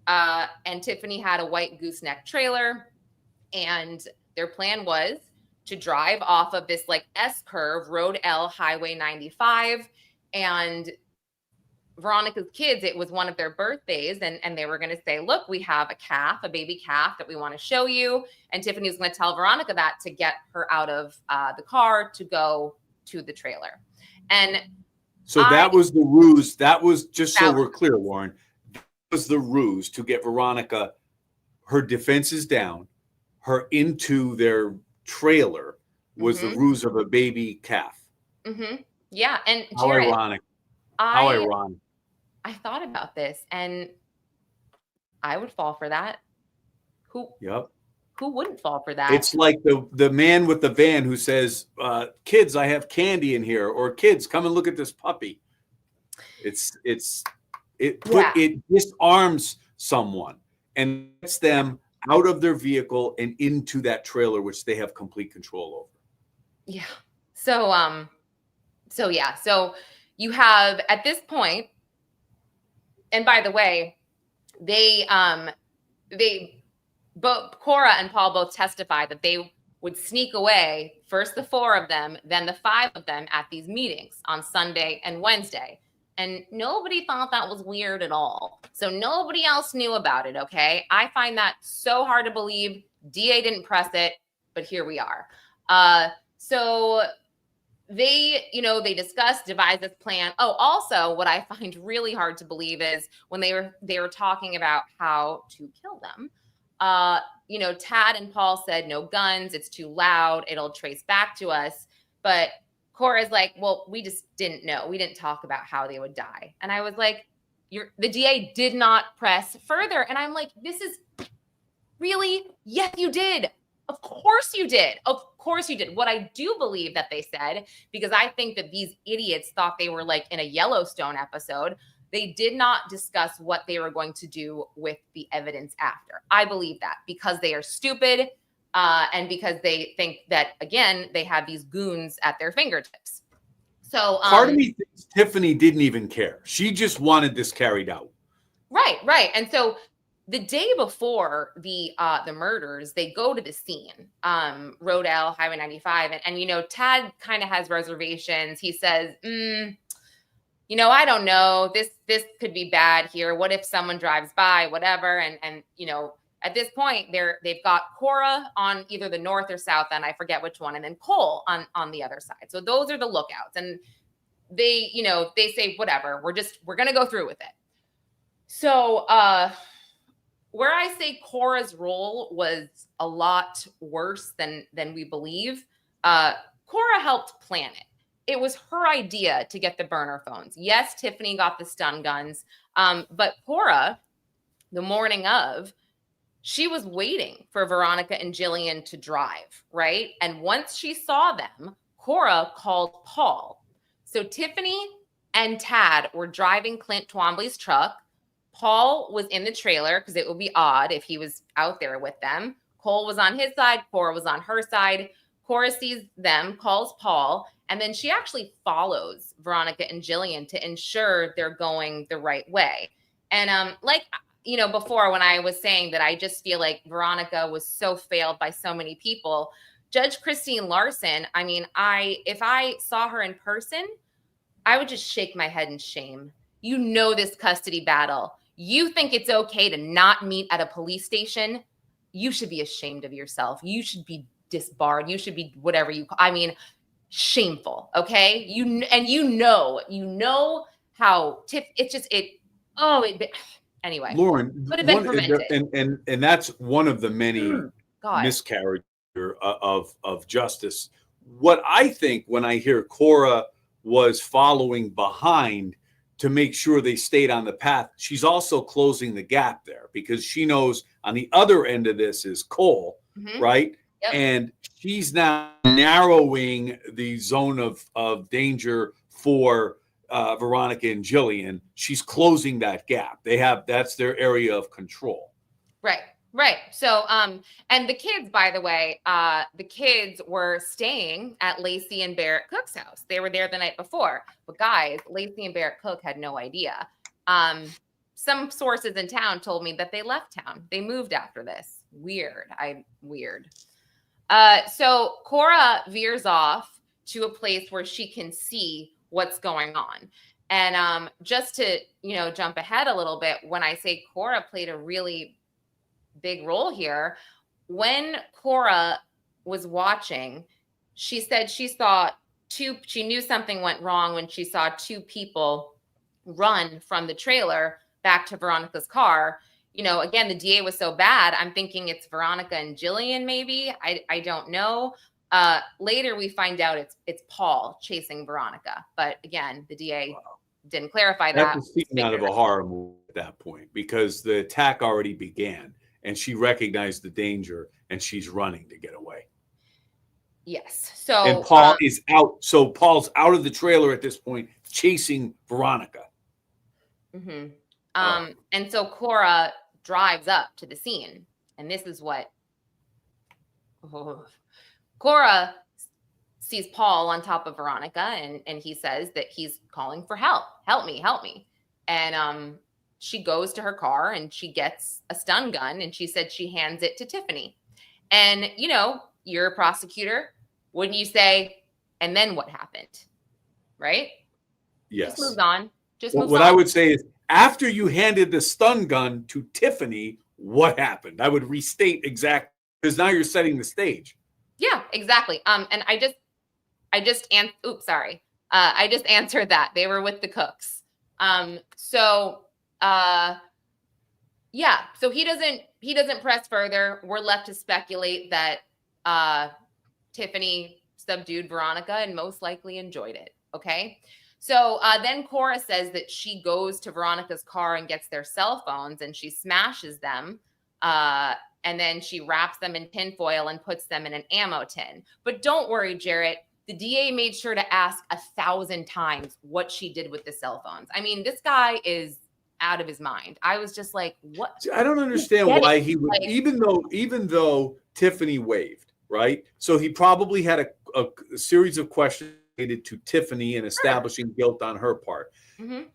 Speaker 1: and Tiffany had a white gooseneck trailer, and their plan was to drive off of this like S-curve, Road L, Highway 95, and Veronica's kids, it was one of their birthdays, and they were going to say, look, we have a baby calf that we want to show you. And Tiffany was going to tell Veronica that to get her out of the car to go to the trailer. And
Speaker 2: so that was the ruse. That was, just so we're clear, Lauren, that was the ruse to get Veronica, her defenses down, her into their trailer was the ruse of a baby calf.
Speaker 1: Yeah. And
Speaker 2: how
Speaker 1: Jarrett,
Speaker 2: ironic. How ironic.
Speaker 1: I thought about this, and I would fall for that. Who wouldn't fall for that?
Speaker 2: It's like the man with the van who says, kids, I have candy in here, or kids, come and look at this puppy. It disarms someone and gets them out of their vehicle and into that trailer, which they have complete control over.
Speaker 1: Yeah. So you have at this point, and by the way, both Cora and Paul both testified that they would sneak away, first the 4 of them, then the 5 of them at these meetings on Sunday and Wednesday. And nobody thought that was weird at all. So nobody else knew about it, okay? I find that so hard to believe. DA didn't press it, but here we are. So they discussed, devised this plan. Oh, also, what I find really hard to believe is when they were talking about how to kill them. Tad and Paul said, no guns, it's too loud, it'll trace back to us. But Cora's like, well, we just didn't know. We didn't talk about how they would die. And I was like, the DA did not press further. And I'm like, this is really, yes, you did. Of course you did. Of course you did. What I do believe that they said, because I think that these idiots thought they were like in a Yellowstone episode, they did not discuss what they were going to do with the evidence after. I believe that because they are stupid and because they think that, again, they have these goons at their fingertips. So
Speaker 2: part of me thinks Tiffany didn't even care. She just wanted this carried out.
Speaker 1: Right. And so the day before the murders, they go to the scene, Road L, Highway 95. And Tad kind of has reservations. He says, I don't know, this could be bad here. What if someone drives by, whatever. And at this point they've got Cora on either the north or south end, I forget which one, and then Cole on the other side. So those are the lookouts. And they say, whatever, we're going to go through with it. So, where I say Cora's role was a lot worse than we believe, Cora helped plan it. It was her idea to get the burner phones. Yes, Tiffany got the stun guns, but Cora, the morning of, she was waiting for Veronica and Jillian to drive, right? And once she saw them, Cora called Paul. So Tiffany and Tad were driving Clint Twombly's truck. Paul was in the trailer because it would be odd if he was out there with them. Cole was on his side. Cora was on her side. Cora sees them, calls Paul, and then she actually follows Veronica and Jillian to ensure they're going the right way. And before when I was saying that I just feel like Veronica was so failed by so many people, Judge Christine Larson, if I saw her in person, I would just shake my head in shame. You know this custody battle. You think it's okay to not meet at a police station? You should be ashamed of yourself. You should be disbarred. You should be whatever you call. I mean, shameful. Okay, you know how it's just it. Oh, anyway.
Speaker 2: Lauren,
Speaker 1: Could have been prevented.
Speaker 2: And that's one of the many miscarriages of justice. What I think when I hear Cora was following behind to make sure they stayed on the path, she's also closing the gap there, because she knows on the other end of this is Cole, right?
Speaker 1: Yep.
Speaker 2: And she's now narrowing the zone of danger for Veronica and Jillian. She's closing that gap. That's their area of control.
Speaker 1: Right. So, and the kids, by the way, the kids were staying at Lacey and Barrett Cook's house. They were there the night before. But guys, Lacey and Barrett Cook had no idea. Some sources in town told me that they left town. They moved after this. Weird. So Cora veers off to a place where she can see what's going on. And just to, jump ahead a little bit, when I say Cora played a really big role here, when Cora was watching, she said she knew something went wrong when she saw two people run from the trailer back to Veronica's car. Again, the DA was so bad, I'm thinking it's Veronica and Jillian, maybe. I don't know. Later we find out it's Paul chasing Veronica. But again, the DA didn't clarify that.
Speaker 2: That's a scene out of a horror movie at that point, because the attack already began and she recognized the danger and she's running to get away.
Speaker 1: Yes. So
Speaker 2: and Paul is out. So Paul's out of the trailer at this point, chasing Veronica.
Speaker 1: And so Cora drives up to the scene, and this is what Cora sees Paul on top of Veronica, and he says that he's calling for help. Help me. And she goes to her car and she gets a stun gun, and she said she hands it to Tiffany. And you're a prosecutor, wouldn't you say, and then what happened? Right?
Speaker 2: Yes.
Speaker 1: Just moves on.
Speaker 2: What I would say is, after you handed the stun gun to Tiffany, what happened? I would restate exactly, because now you're setting the stage.
Speaker 1: Yeah, exactly. And I just answered that. They were with the Cooks. So he doesn't press further. We're left to speculate that Tiffany subdued Veronica and most likely enjoyed it. Okay. So then Cora says that she goes to Veronica's car and gets their cell phones, and she smashes them. And then she wraps them in tinfoil and puts them in an ammo tin. But don't worry, Jarrett. The DA made sure to ask 1,000 times what she did with the cell phones. I mean, this guy is out of his mind. I was just like, what?
Speaker 2: I don't understand why he would, even though Tiffany waved, right? So he probably had a series of questions related to Tiffany and establishing guilt on her part.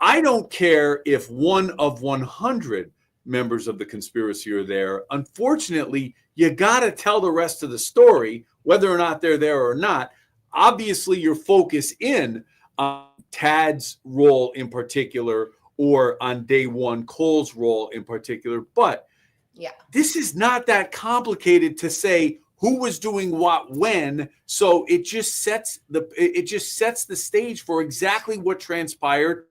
Speaker 2: I don't care if 1 of 100 members of the conspiracy are there. Unfortunately, you got to tell the rest of the story, whether or not they're there or not. Obviously, your focus in on Tad's role in particular, or on day one, Cole's role in particular. But this is not that complicated to say who was doing what when. So it just sets the stage for exactly what transpired.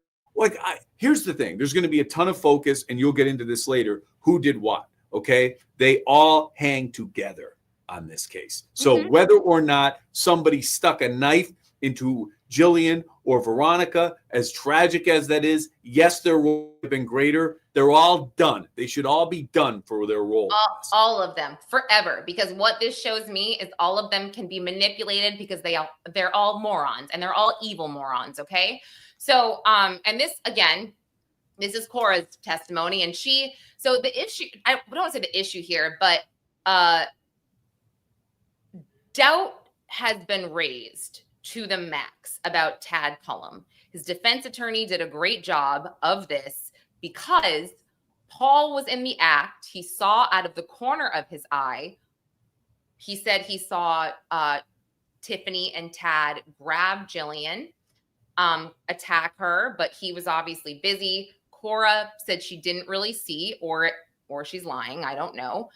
Speaker 2: Here's the thing. There's going to be a ton of focus, and you'll get into this later, who did what, okay? They all hang together on this case. So whether or not somebody stuck a knife into Jillian or Veronica, as tragic as that is, yes, their role would have been greater. They're all done. They should all be done for their role.
Speaker 1: All of them, forever. Because what this shows me is all of them can be manipulated, because they're all morons, and they're all evil morons, okay? So, and this, again, this is Cora's testimony, and so the issue, I don't want to say the issue here, but doubt has been raised to the max about Tad Cullum. His defense attorney did a great job of this, because Paul was in the act. He saw out of the corner of his eye. He said he saw Tiffany and Tad grab Jillian. attack her, but he was obviously busy. Cora said she didn't really see, or she's lying. I don't know.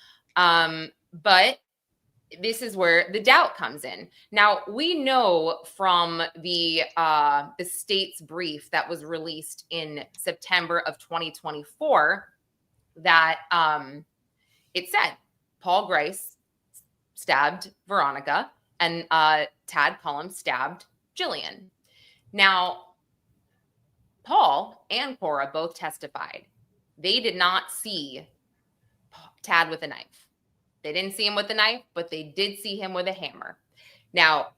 Speaker 1: But this is where the doubt comes in. Now, we know from the state's brief that was released in September of 2024 that it said Paul Grice stabbed Veronica and Tad Cullum stabbed Jillian. Now, Paul and Cora both testified. They did not see Tad with a knife. They didn't see him with a knife, but they did see him with a hammer. Now,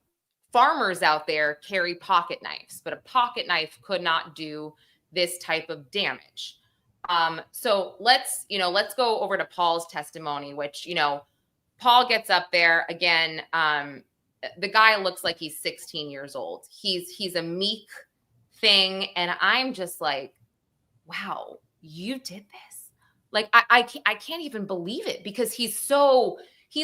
Speaker 1: farmers out there carry pocket knives, but a pocket knife could not do this type of damage. So let's go over to Paul's testimony, which, Paul gets up there again. The guy looks like he's 16 years old. He's a meek thing. And I'm just like, wow, you did this. Like, I can't even believe it, because he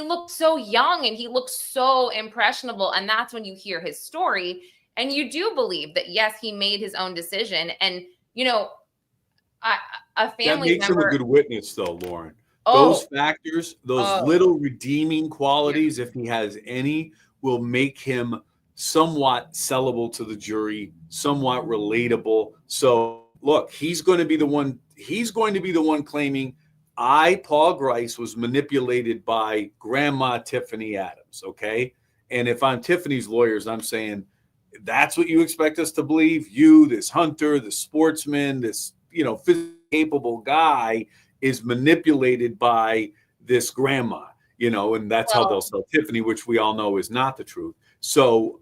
Speaker 1: looked so young and he looked so impressionable. And that's when you hear his story and you do believe that, yes, he made his own decision. And, a family
Speaker 2: that makes
Speaker 1: member,
Speaker 2: him a good witness, though, Lauren. Those factors, those little redeeming qualities, if he has any, will make him somewhat sellable to the jury, somewhat relatable. So look, he's going to be the one claiming Paul Grice, was manipulated by Grandma Tiffany Adams. Okay. And if I'm Tiffany's lawyers, I'm saying, that's what you expect us to believe? You, this hunter, this sportsman, this, physically capable guy is manipulated by this grandma, and that's how they'll sell Tiffany, which we all know is not the truth. So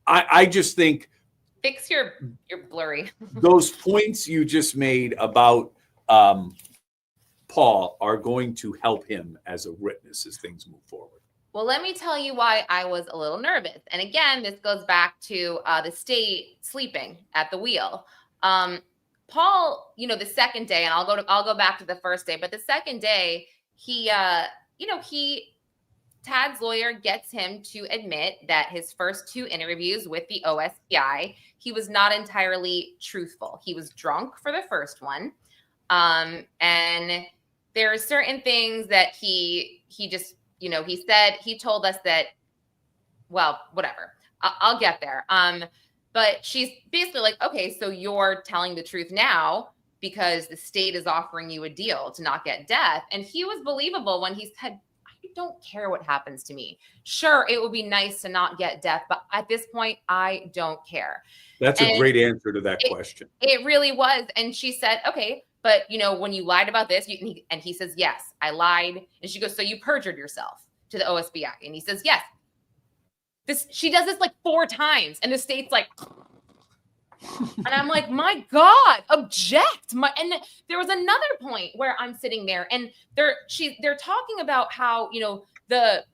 Speaker 2: I just think,
Speaker 1: fix your blurry.
Speaker 2: Those points you just made about Paul are going to help him as a witness as things move forward.
Speaker 1: Well, let me tell you why I was a little nervous. And again, this goes back to the state sleeping at the wheel. Paul, the second day, and I'll go back to the first day, but the second day, Tad's lawyer gets him to admit that his first 2 interviews with the OSPI, he was not entirely truthful. He was drunk for the first one. And there are certain things that he just, he told us that, well, whatever, I'll get there. But she's basically like, okay, so you're telling the truth now because the state is offering you a deal to not get death. And he was believable when he said, I don't care what happens to me. Sure, it would be nice to not get death, but at this point, I don't care.
Speaker 2: That's a great answer to that question.
Speaker 1: It really was. And she said, okay, but when you lied about this, and he says, yes, I lied. And she goes, so you perjured yourself to the OSBI. And he says, yes. She does this like 4 times, and the state's like, and I'm like, my God, object. And there was another point where I'm sitting there, and they're talking about how, the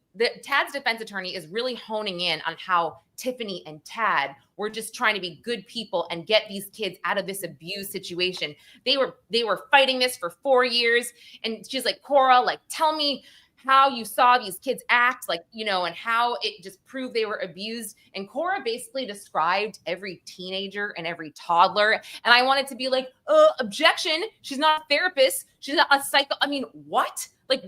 Speaker 1: Tad's defense attorney is really honing in on how Tiffany and Tad were just trying to be good people and get these kids out of this abuse situation. They were fighting this for 4 years. And she's like, Cora, like, tell me how you saw these kids act, like, and how it just proved they were abused. And Cora basically described every teenager and every toddler. And I wanted to be like, objection. She's not a therapist. She's not a psycho. I mean, what? Like,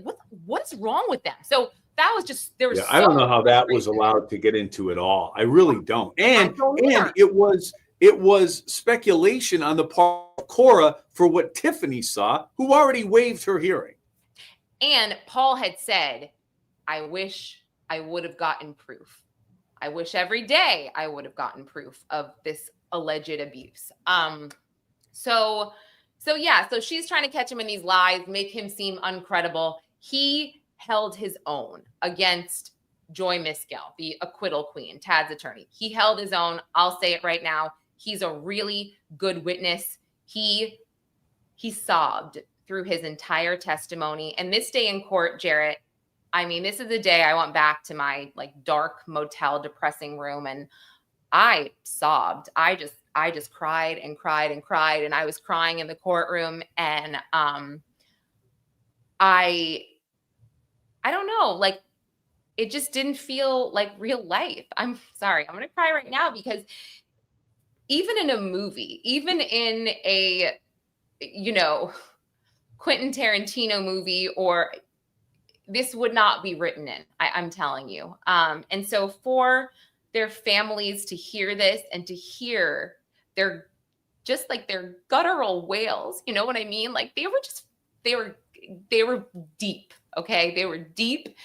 Speaker 1: what's wrong with them? So that was just, there was
Speaker 2: I don't know how that was allowed to get into it all. I really don't. And it was speculation on the part of Cora for what Tiffany saw, who already waived her hearing.
Speaker 1: And Paul had said, I wish I would have gotten proof. I wish every day I would have gotten proof of this alleged abuse. So she's trying to catch him in these lies, make him seem uncredible. He held his own against Joy Miskill, the acquittal queen, Tad's attorney. He held his own. I'll say it right now. He's a really good witness. He sobbed through his entire testimony. And this day in court, Jarrett, I mean, this is the day I went back to my like dark motel depressing room, and I sobbed. I just cried and cried and cried, and I was crying in the courtroom. And I don't know, like, it just didn't feel like real life. I'm sorry, I'm gonna cry right now because even in a movie, even in a, you know, Quentin Tarantino movie, or this would not be written in, I'm telling you. And so for their families to hear this and to hear their, just like their guttural wails, you know what I mean? Like they were deep. Okay. They were deep.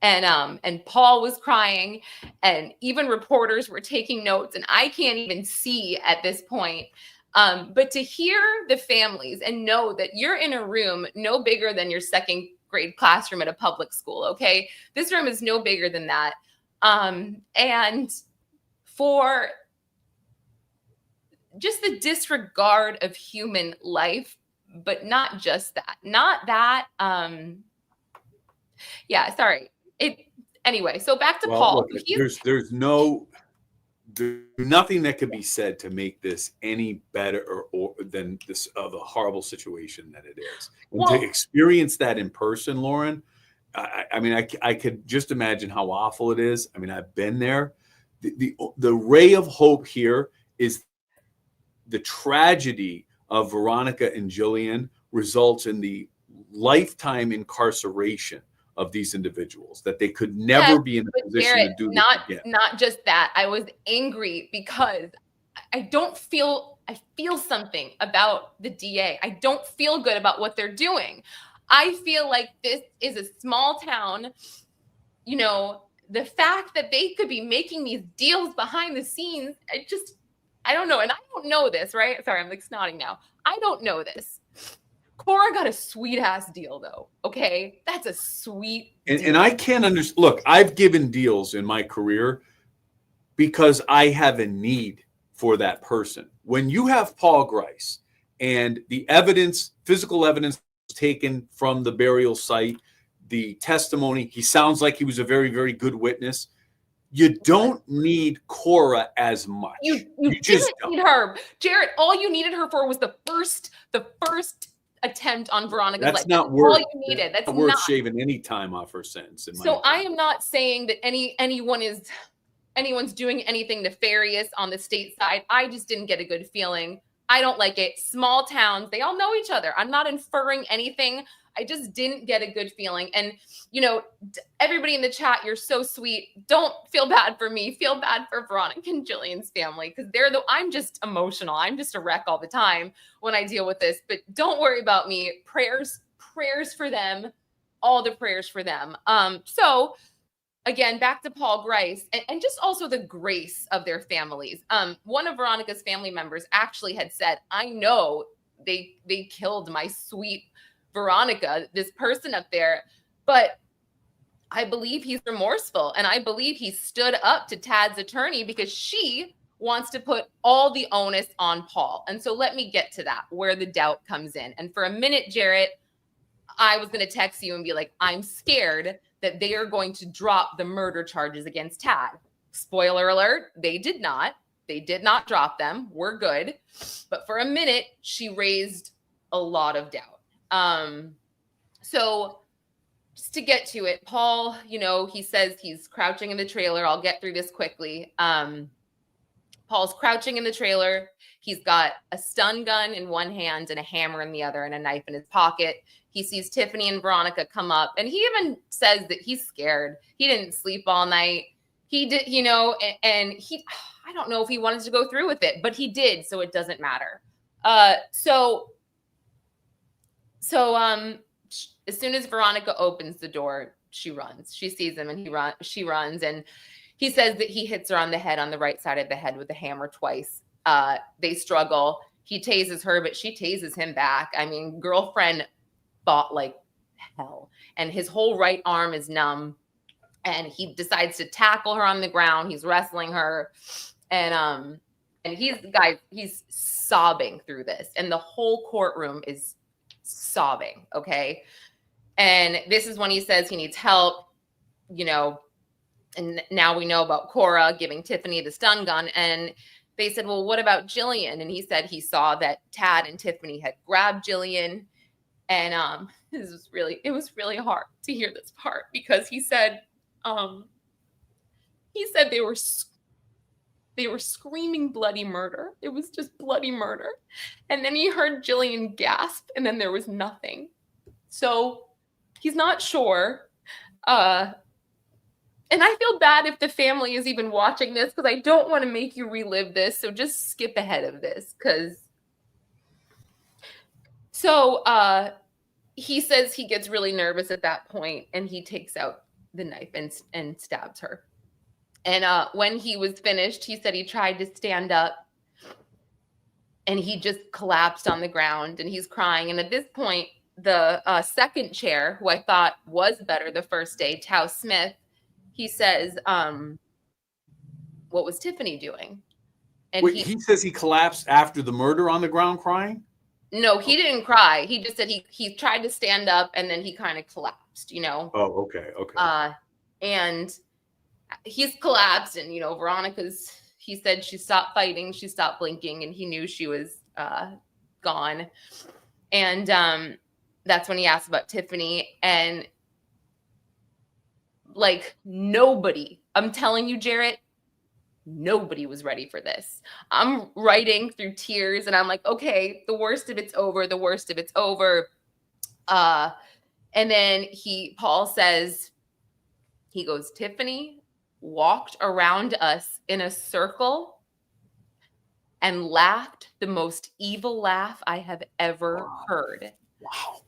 Speaker 1: And Paul was crying, and even reporters were taking notes, and I can't even see at this point. But to hear the families and know that you're in a room no bigger than your second grade classroom at a public school. Okay. This room is no bigger than that. And for just the disregard of human life, but not just that, yeah, sorry. Anyway, so back to Paul.
Speaker 2: Look, there's nothing that could be said to make this any better or than this of a horrible situation that it is. And to experience that in person, Lauren, I mean, I could just imagine how awful it is. I mean, I've been there. The ray of hope here is the tragedy of Veronica and Jillian results in the lifetime incarceration of these individuals, that they could never be in a position
Speaker 1: Jarrett,
Speaker 2: to do this again.
Speaker 1: Not just that. I was angry because I feel something about the DA. I don't feel good about what they're doing. I feel like this is a small town. You know, the fact that they could be making these deals behind the scenes, I don't know. And I don't know this, right? Sorry, I'm like snotting now. I don't know this. Cora got a sweet ass deal though. Okay. That's a sweet deal.
Speaker 2: And I can't understand. Look, I've given deals in my career because I have a need for that person. When you have Paul Grice and the evidence, physical evidence taken from the burial site, the testimony, he sounds like he was a very, very good witness. You don't need Cora as much.
Speaker 1: You just didn't need her. Jarrett, all you needed her for was the first attempt on Veronica's life.
Speaker 2: That's not worth,
Speaker 1: all you needed. That's
Speaker 2: not worth shaving any time off her sentence.
Speaker 1: So I am not saying that anyone's doing anything nefarious on the state side. I just didn't get a good feeling. I don't like it. Small towns, they all know each other. I'm not inferring anything. I just didn't get a good feeling. And, you know, everybody in the chat, you're so sweet. Don't feel bad for me. Feel bad for Veronica and Jillian's family, because I'm just emotional. I'm just a wreck all the time when I deal with this. But don't worry about me. Prayers for them. All the prayers for them. So again, back to Paul Grice and just also the grace of their families. One of Veronica's family members actually had said, I know they killed my sweet Veronica, this person up there, but I believe he's remorseful, and I believe he stood up to Tad's attorney because she wants to put all the onus on Paul. And so let me get to that, where the doubt comes in. And for a minute, Jarrett, I was going to text you and be like, I'm scared that they are going to drop the murder charges against Tad. Spoiler alert, they did not. They did not drop them. We're good. But for a minute, she raised a lot of doubt. So just to get to it, Paul, you know, he says he's crouching in the trailer. I'll get through this quickly. Paul's crouching in the trailer. He's got a stun gun in one hand and a hammer in the other and a knife in his pocket. He sees Tiffany and Veronica come up, and he even says that he's scared. He didn't sleep all night. He did, you know, and I don't know if he wanted to go through with it, but he did. So it doesn't matter. So as soon as Veronica opens the door, she runs. She sees him and she runs. And he says that he hits her on the head, on the right side of the head with a hammer twice. They struggle. He tases her, but she tases him back. I mean, girlfriend fought like hell, and his whole right arm is numb, and he decides to tackle her on the ground. He's wrestling her, and he's sobbing through this, and the whole courtroom is sobbing. Okay. And this is when he says he needs help, you know, and now we know about Cora giving Tiffany the stun gun. And they said, well, what about Jillian? And he said he saw that Tad and Tiffany had grabbed Jillian. And it was really hard to hear this part, because he said they were They were screaming bloody murder. It was just bloody murder. And then he heard Jillian gasp, and then there was nothing. So he's not sure. And I feel bad if the family is even watching this, because I don't want to make you relive this. So just skip ahead of this, because. So he says he gets really nervous at that point, and he takes out the knife and stabs her. And when he was finished, he said he tried to stand up, and he just collapsed on the ground, and he's crying. And at this point, the second chair, who I thought was better the first day, Tao Smith, he says, what was Tiffany doing? And
Speaker 2: wait, he says he collapsed after the murder on the ground crying?
Speaker 1: No, he didn't cry. He just said he tried to stand up, and then he kind of collapsed, you know?
Speaker 2: Oh, okay.
Speaker 1: And he's collapsed, and, you know, he said she stopped fighting, she stopped blinking, and he knew she was gone. And that's when he asked about Tiffany, and like nobody, I'm telling you, Jarrett, nobody was ready for this. I'm writing through tears, and I'm like, okay, the worst of it's over. The worst of it's over. And then Paul says, he goes, Tiffany walked around us in a circle and laughed the most evil laugh I have ever heard.
Speaker 2: Wow.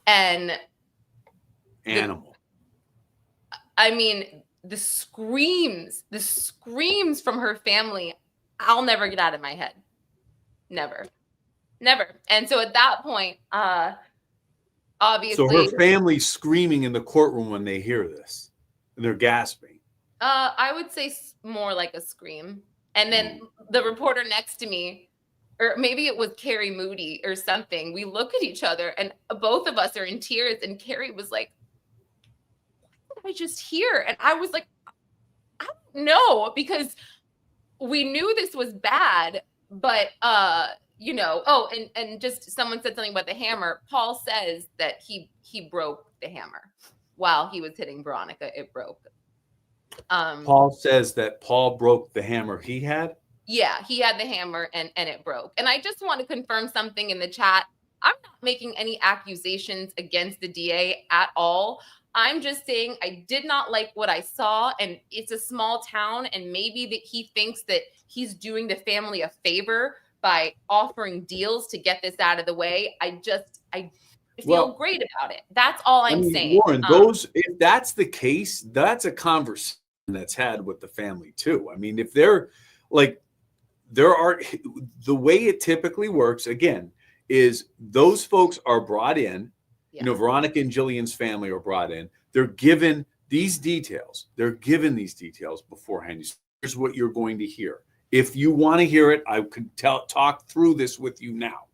Speaker 1: And
Speaker 2: animal.
Speaker 1: I mean, the screams from her family, I'll never get out of my head. Never. And so at that point, obviously.
Speaker 2: So her family's screaming in the courtroom when they hear this. And they're gasping.
Speaker 1: I would say more like a scream. And then the reporter next to me, or maybe it was Carrie Moody or something, we look at each other, and both of us are in tears. And Carrie was like, what did I just hear? And I was like, I don't know, because we knew this was bad, but you know, and just someone said something about the hammer. Paul says that he broke the hammer while he was hitting Veronica. It broke.
Speaker 2: Paul says that Paul broke the hammer he had?
Speaker 1: Yeah, he had the hammer and it broke. And I just want to confirm something in the chat. I'm not making any accusations against the DA at all. I'm just saying I did not like what I saw, and it's a small town, and maybe that he thinks that he's doing the family a favor by offering deals to get this out of the way. I feel great about it. That's all I'm saying.
Speaker 2: Lauren, if that's the case, that's a conversation that's had with the family too. I mean, if they're like, the way it typically works, again, is those folks are brought in. Yeah. You know, Veronica and Jillian's family are brought in. They're given these details. Beforehand. Here's what you're going to hear. If you want to hear it, I could talk through this with you now.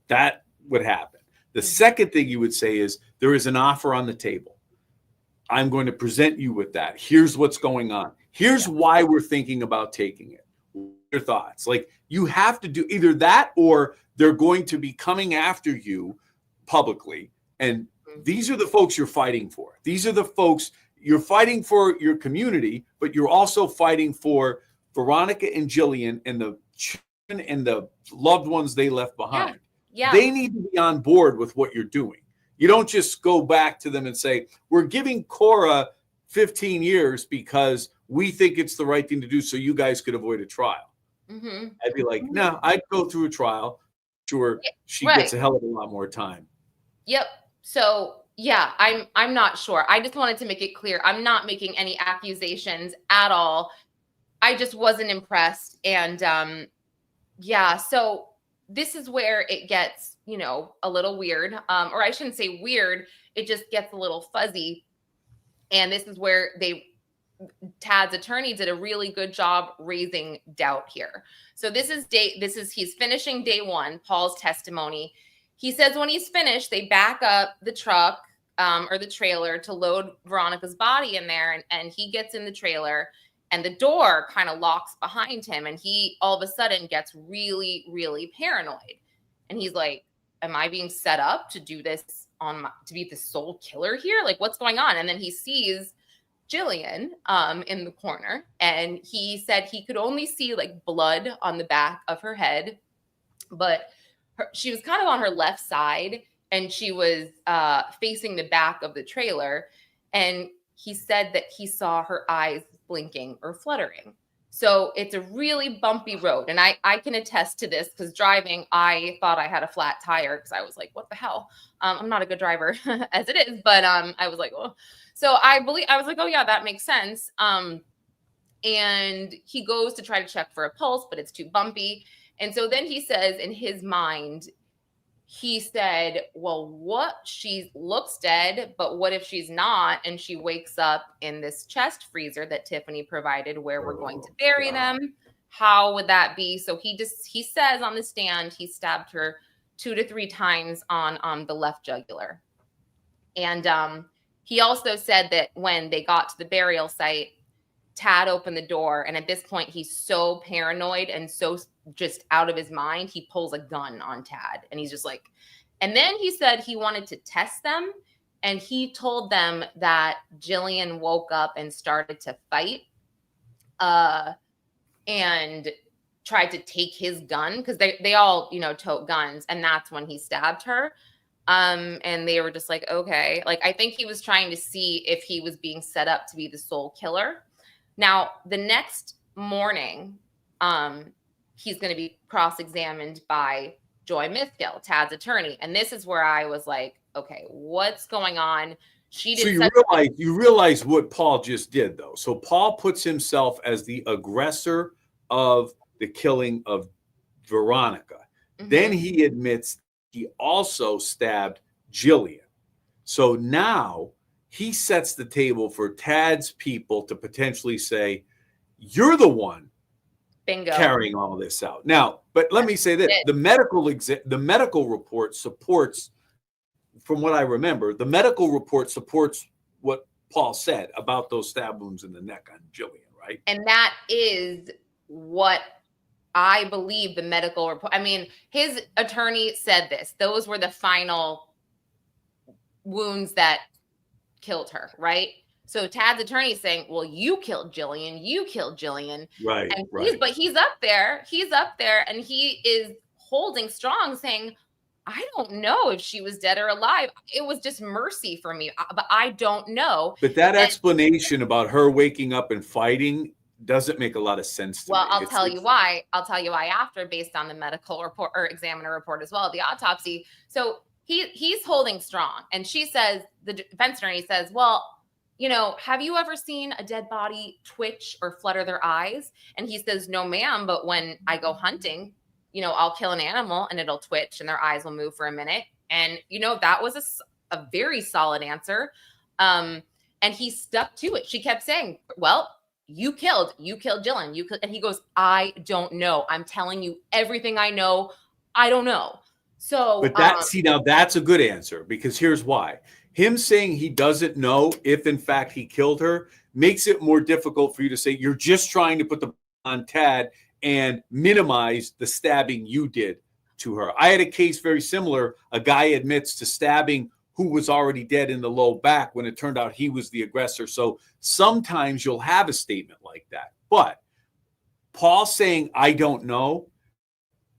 Speaker 2: That would happen. The second thing you would say is, there is an offer on the table. I'm going to present you with that. Here's what's going on. Here's why we're thinking about taking it. Your thoughts. Like, you have to do either that, or they're going to be coming after you publicly. And these are the folks you're fighting for. These are the folks you're fighting for, your community, but you're also fighting for Veronica and Jillian and the children and the loved ones they left behind.
Speaker 1: Yeah.
Speaker 2: They need to be on board with what you're doing. You don't just go back to them and say, we're giving Cora 15 years because we think it's the right thing to do so you guys could avoid a trial. Mm-hmm. I'd be like, no, I'd go through a trial. Sure, she gets a hell of a lot more time.
Speaker 1: Yep. So yeah, I'm not sure. I just wanted to make it clear. I'm not making any accusations at all. I just wasn't impressed. And yeah, so this is where it gets, you know, a little weird. Or I shouldn't say weird. It just gets a little fuzzy. And this is where Tad's attorney did a really good job raising doubt here. So he's finishing day one, Paul's testimony. He says when he's finished, they back up the truck or the trailer to load Veronica's body in there. And he gets in the trailer, and the door kind of locks behind him. And he all of a sudden gets really, really paranoid. And he's like, am I being set up to do this to be the sole killer here? Like, what's going on? And then he sees Jillian in the corner, and he said he could only see like blood on the back of her head, but she was kind of on her left side, and she was facing the back of the trailer, and he said that he saw her eyes blinking or fluttering. So it's a really bumpy road. And I can attest to this because driving, I thought I had a flat tire because I was like, what the hell? I'm not a good driver as it is, but I was like, oh. So I was like, oh yeah, that makes sense. And he goes to try to check for a pulse, but it's too bumpy. And so then he says in his mind, he said, well, what? She looks dead, but what if she's not? And she wakes up in this chest freezer that Tiffany provided where we're going to bury them. How would that be? So he says on the stand, he stabbed her 2 to 3 times on the left jugular. And he also said that when they got to the burial site, Tad opened the door, and at this point he's so paranoid and so just out of his mind, he pulls a gun on Tad, and he's just like, and then he said he wanted to test them, and he told them that Jillian woke up and started to fight and tried to take his gun because they all, you know, tote guns, and that's when he stabbed her. And they were just like, okay, like I think he was trying to see if he was being set up to be the sole killer. Now, the next morning, he's going to be cross-examined by Joy Mithgill, Tad's attorney. And this is where I was like, okay, what's going on? She did.
Speaker 2: So you realize what Paul just did, though. So Paul puts himself as the aggressor of the killing of Veronica. Mm-hmm. Then he admits he also stabbed Jillian. So now he sets the table for Tad's people to potentially say, you're the one
Speaker 1: Bingo.
Speaker 2: Carrying all this out. Now, but let me say this, the medical report supports, from what I remember, the medical report supports what Paul said about those stab wounds in the neck on Jillian, right?
Speaker 1: And that is what I believe the medical report. I mean, his attorney said this. Those were the final wounds that killed her, right? So Tad's attorney is saying, well, you killed Jillian. You killed Jillian.
Speaker 2: Right,
Speaker 1: and
Speaker 2: right.
Speaker 1: But he's up there. He's up there, and he is holding strong, saying, I don't know if she was dead or alive. It was just mercy for me, but I don't know.
Speaker 2: But that explanation about her waking up and fighting doesn't make a lot of sense to me.
Speaker 1: Well, I'll tell you why. I'll tell you why after, based on the medical report or examiner report as well, the autopsy. So he's holding strong. And she says, the defense attorney says, well, you know, have you ever seen a dead body twitch or flutter their eyes? And he says, no, ma'am. But when I go hunting, you know, I'll kill an animal and it'll twitch and their eyes will move for a minute. And, you know, that was a very solid answer. And he stuck to it. She kept saying, well, you killed Jillian. And he goes, I don't know. I'm telling you everything I know. I don't know. So,
Speaker 2: but now that's a good answer, because here's why. Him saying he doesn't know if in fact he killed her makes it more difficult for you to say you're just trying to put the on Tad and minimize the stabbing you did to her. I had a case very similar. A guy admits to stabbing who was already dead in the low back when it turned out he was the aggressor. So sometimes you'll have a statement like that. But Paul saying, I don't know,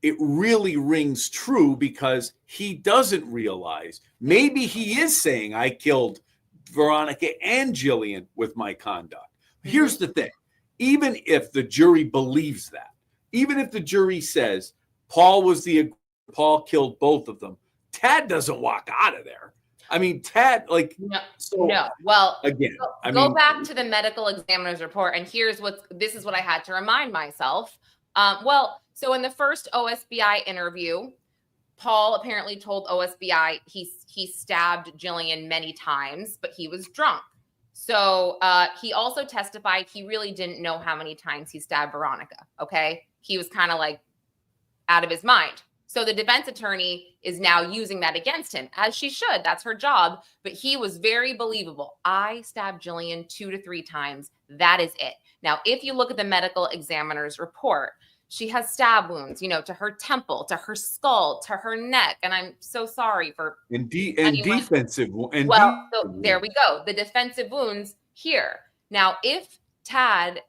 Speaker 2: it really rings true because he doesn't realize. Maybe he is saying I killed Veronica and Jillian with my conduct. Here's the thing. Even if the jury believes that, even if the jury says Paul killed both of them, Tad doesn't walk out of there. I mean, Tad, like,
Speaker 1: no. Well,
Speaker 2: again,
Speaker 1: go back to the medical examiner's report, and this is what I had to remind myself. So in the first OSBI interview, Paul apparently told OSBI he stabbed Jillian many times, but he was drunk. So he also testified he really didn't know how many times he stabbed Veronica. Okay. He was kind of like out of his mind. So the defense attorney is now using that against him, as she should. That's her job. But he was very believable. I stabbed Jillian 2 to 3 times. That is it. Now, if you look at the medical examiner's report, she has stab wounds, you know, to her temple, to her skull, to her neck. And I'm so sorry for
Speaker 2: defensive.
Speaker 1: So there we go. The defensive wounds here. Now, if Tad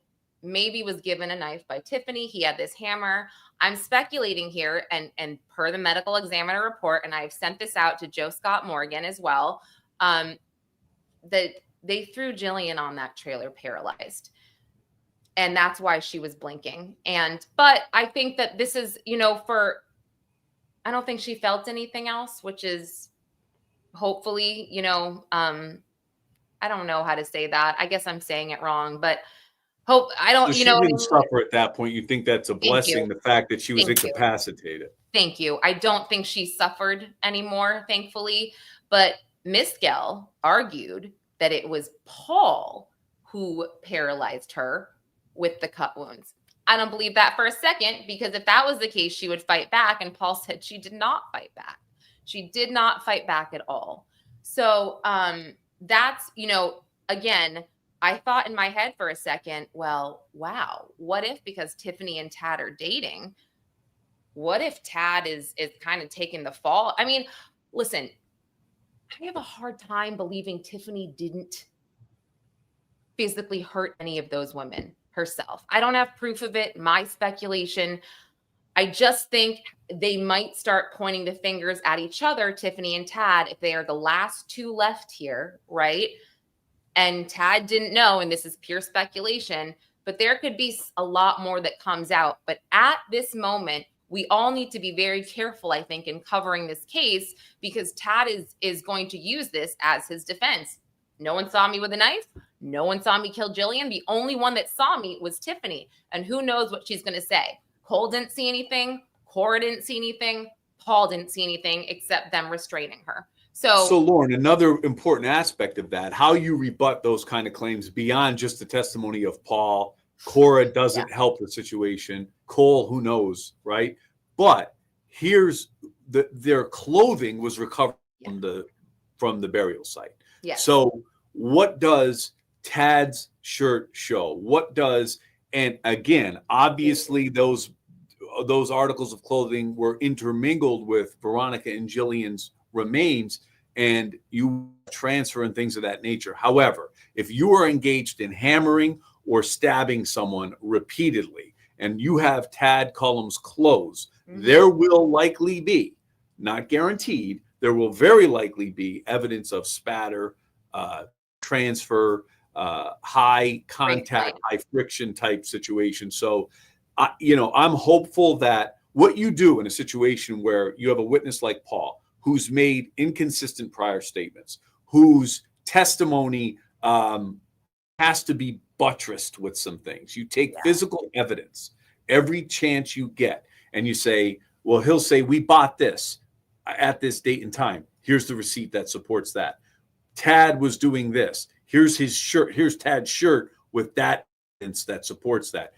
Speaker 1: maybe was given a knife by Tiffany, he had this hammer. I'm speculating here, and per the medical examiner report, and I've sent this out to Joe Scott Morgan as well, that they threw Jillian on that trailer paralyzed. And that's why she was blinking. But I think that this is, I don't think she felt anything else, which is hopefully, I don't know how to say that. I guess I'm saying it wrong, but I don't,
Speaker 2: so she didn't suffer at that point. You think that's a blessing, the fact that she was incapacitated?
Speaker 1: Thank you. I don't think she suffered anymore, thankfully. But Miss Gell argued that it was Paul who paralyzed her with the cut wounds. I don't believe that for a second, because if that was the case, she would fight back. And Paul said she did not fight back. She did not fight back at all. So that's, again, I thought in my head for a second, well, wow, what if, because Tiffany and Tad are dating, what if Tad is kind of taking the fall? I mean, listen, I have a hard time believing Tiffany didn't physically hurt any of those women herself. I don't have proof of it. My speculation. I just think they might start pointing the fingers at each other, Tiffany and Tad, if they are the last two left here, right? And Tad didn't know, and this is pure speculation, but there could be a lot more that comes out. But at this moment, we all need to be very careful, I think, in covering this case, because Tad is going to use this as his defense. No one saw me with a knife. No one saw me kill Jillian. The only one that saw me was Tiffany. And who knows what she's going to say. Cole didn't see anything. Cora didn't see anything. Paul didn't see anything except them restraining her. So
Speaker 2: Lauren, another important aspect of that, how you rebut those kind of claims beyond just the testimony of Paul. Cora doesn't help the situation. Cole, who knows, right? But here's their clothing was recovered from the burial site.
Speaker 1: Yes.
Speaker 2: So what does Tad's shirt show? What does, and again, obviously those articles of clothing were intermingled with Veronica and Jillian's remains, and you transfer and things of that nature. However, if you are engaged in hammering or stabbing someone repeatedly and you have Tad Cullum's clothes, there will likely be, not guaranteed, there will very likely be evidence of spatter, transfer, high contact, high friction type situation. So, I'm hopeful that what you do in a situation where you have a witness like Paul, who's made inconsistent prior statements, whose testimony has to be buttressed with some things. You take physical evidence every chance you get, and you say, well, he'll say, we bought this at this date and time. Here's the receipt that supports that. Tad was doing this. Here's his shirt. Here's Tad's shirt with that evidence that supports that.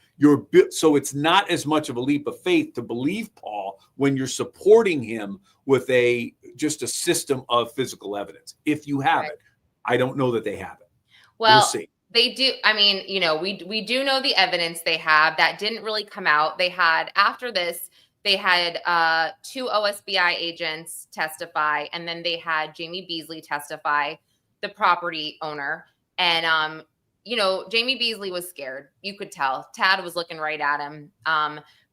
Speaker 2: So it's not as much of a leap of faith to believe Paul when you're supporting him with just a system of physical evidence. If you have it, I don't know that they have it.
Speaker 1: Well,
Speaker 2: we'll see.
Speaker 1: They do. I mean, we do know the evidence they have that didn't really come out. They had, after this, they had 2 OSBI agents testify, and then they had Jamie Beasley testify, the property owner. And, Jamie Beasley was scared. You could tell. Tad was looking right at him.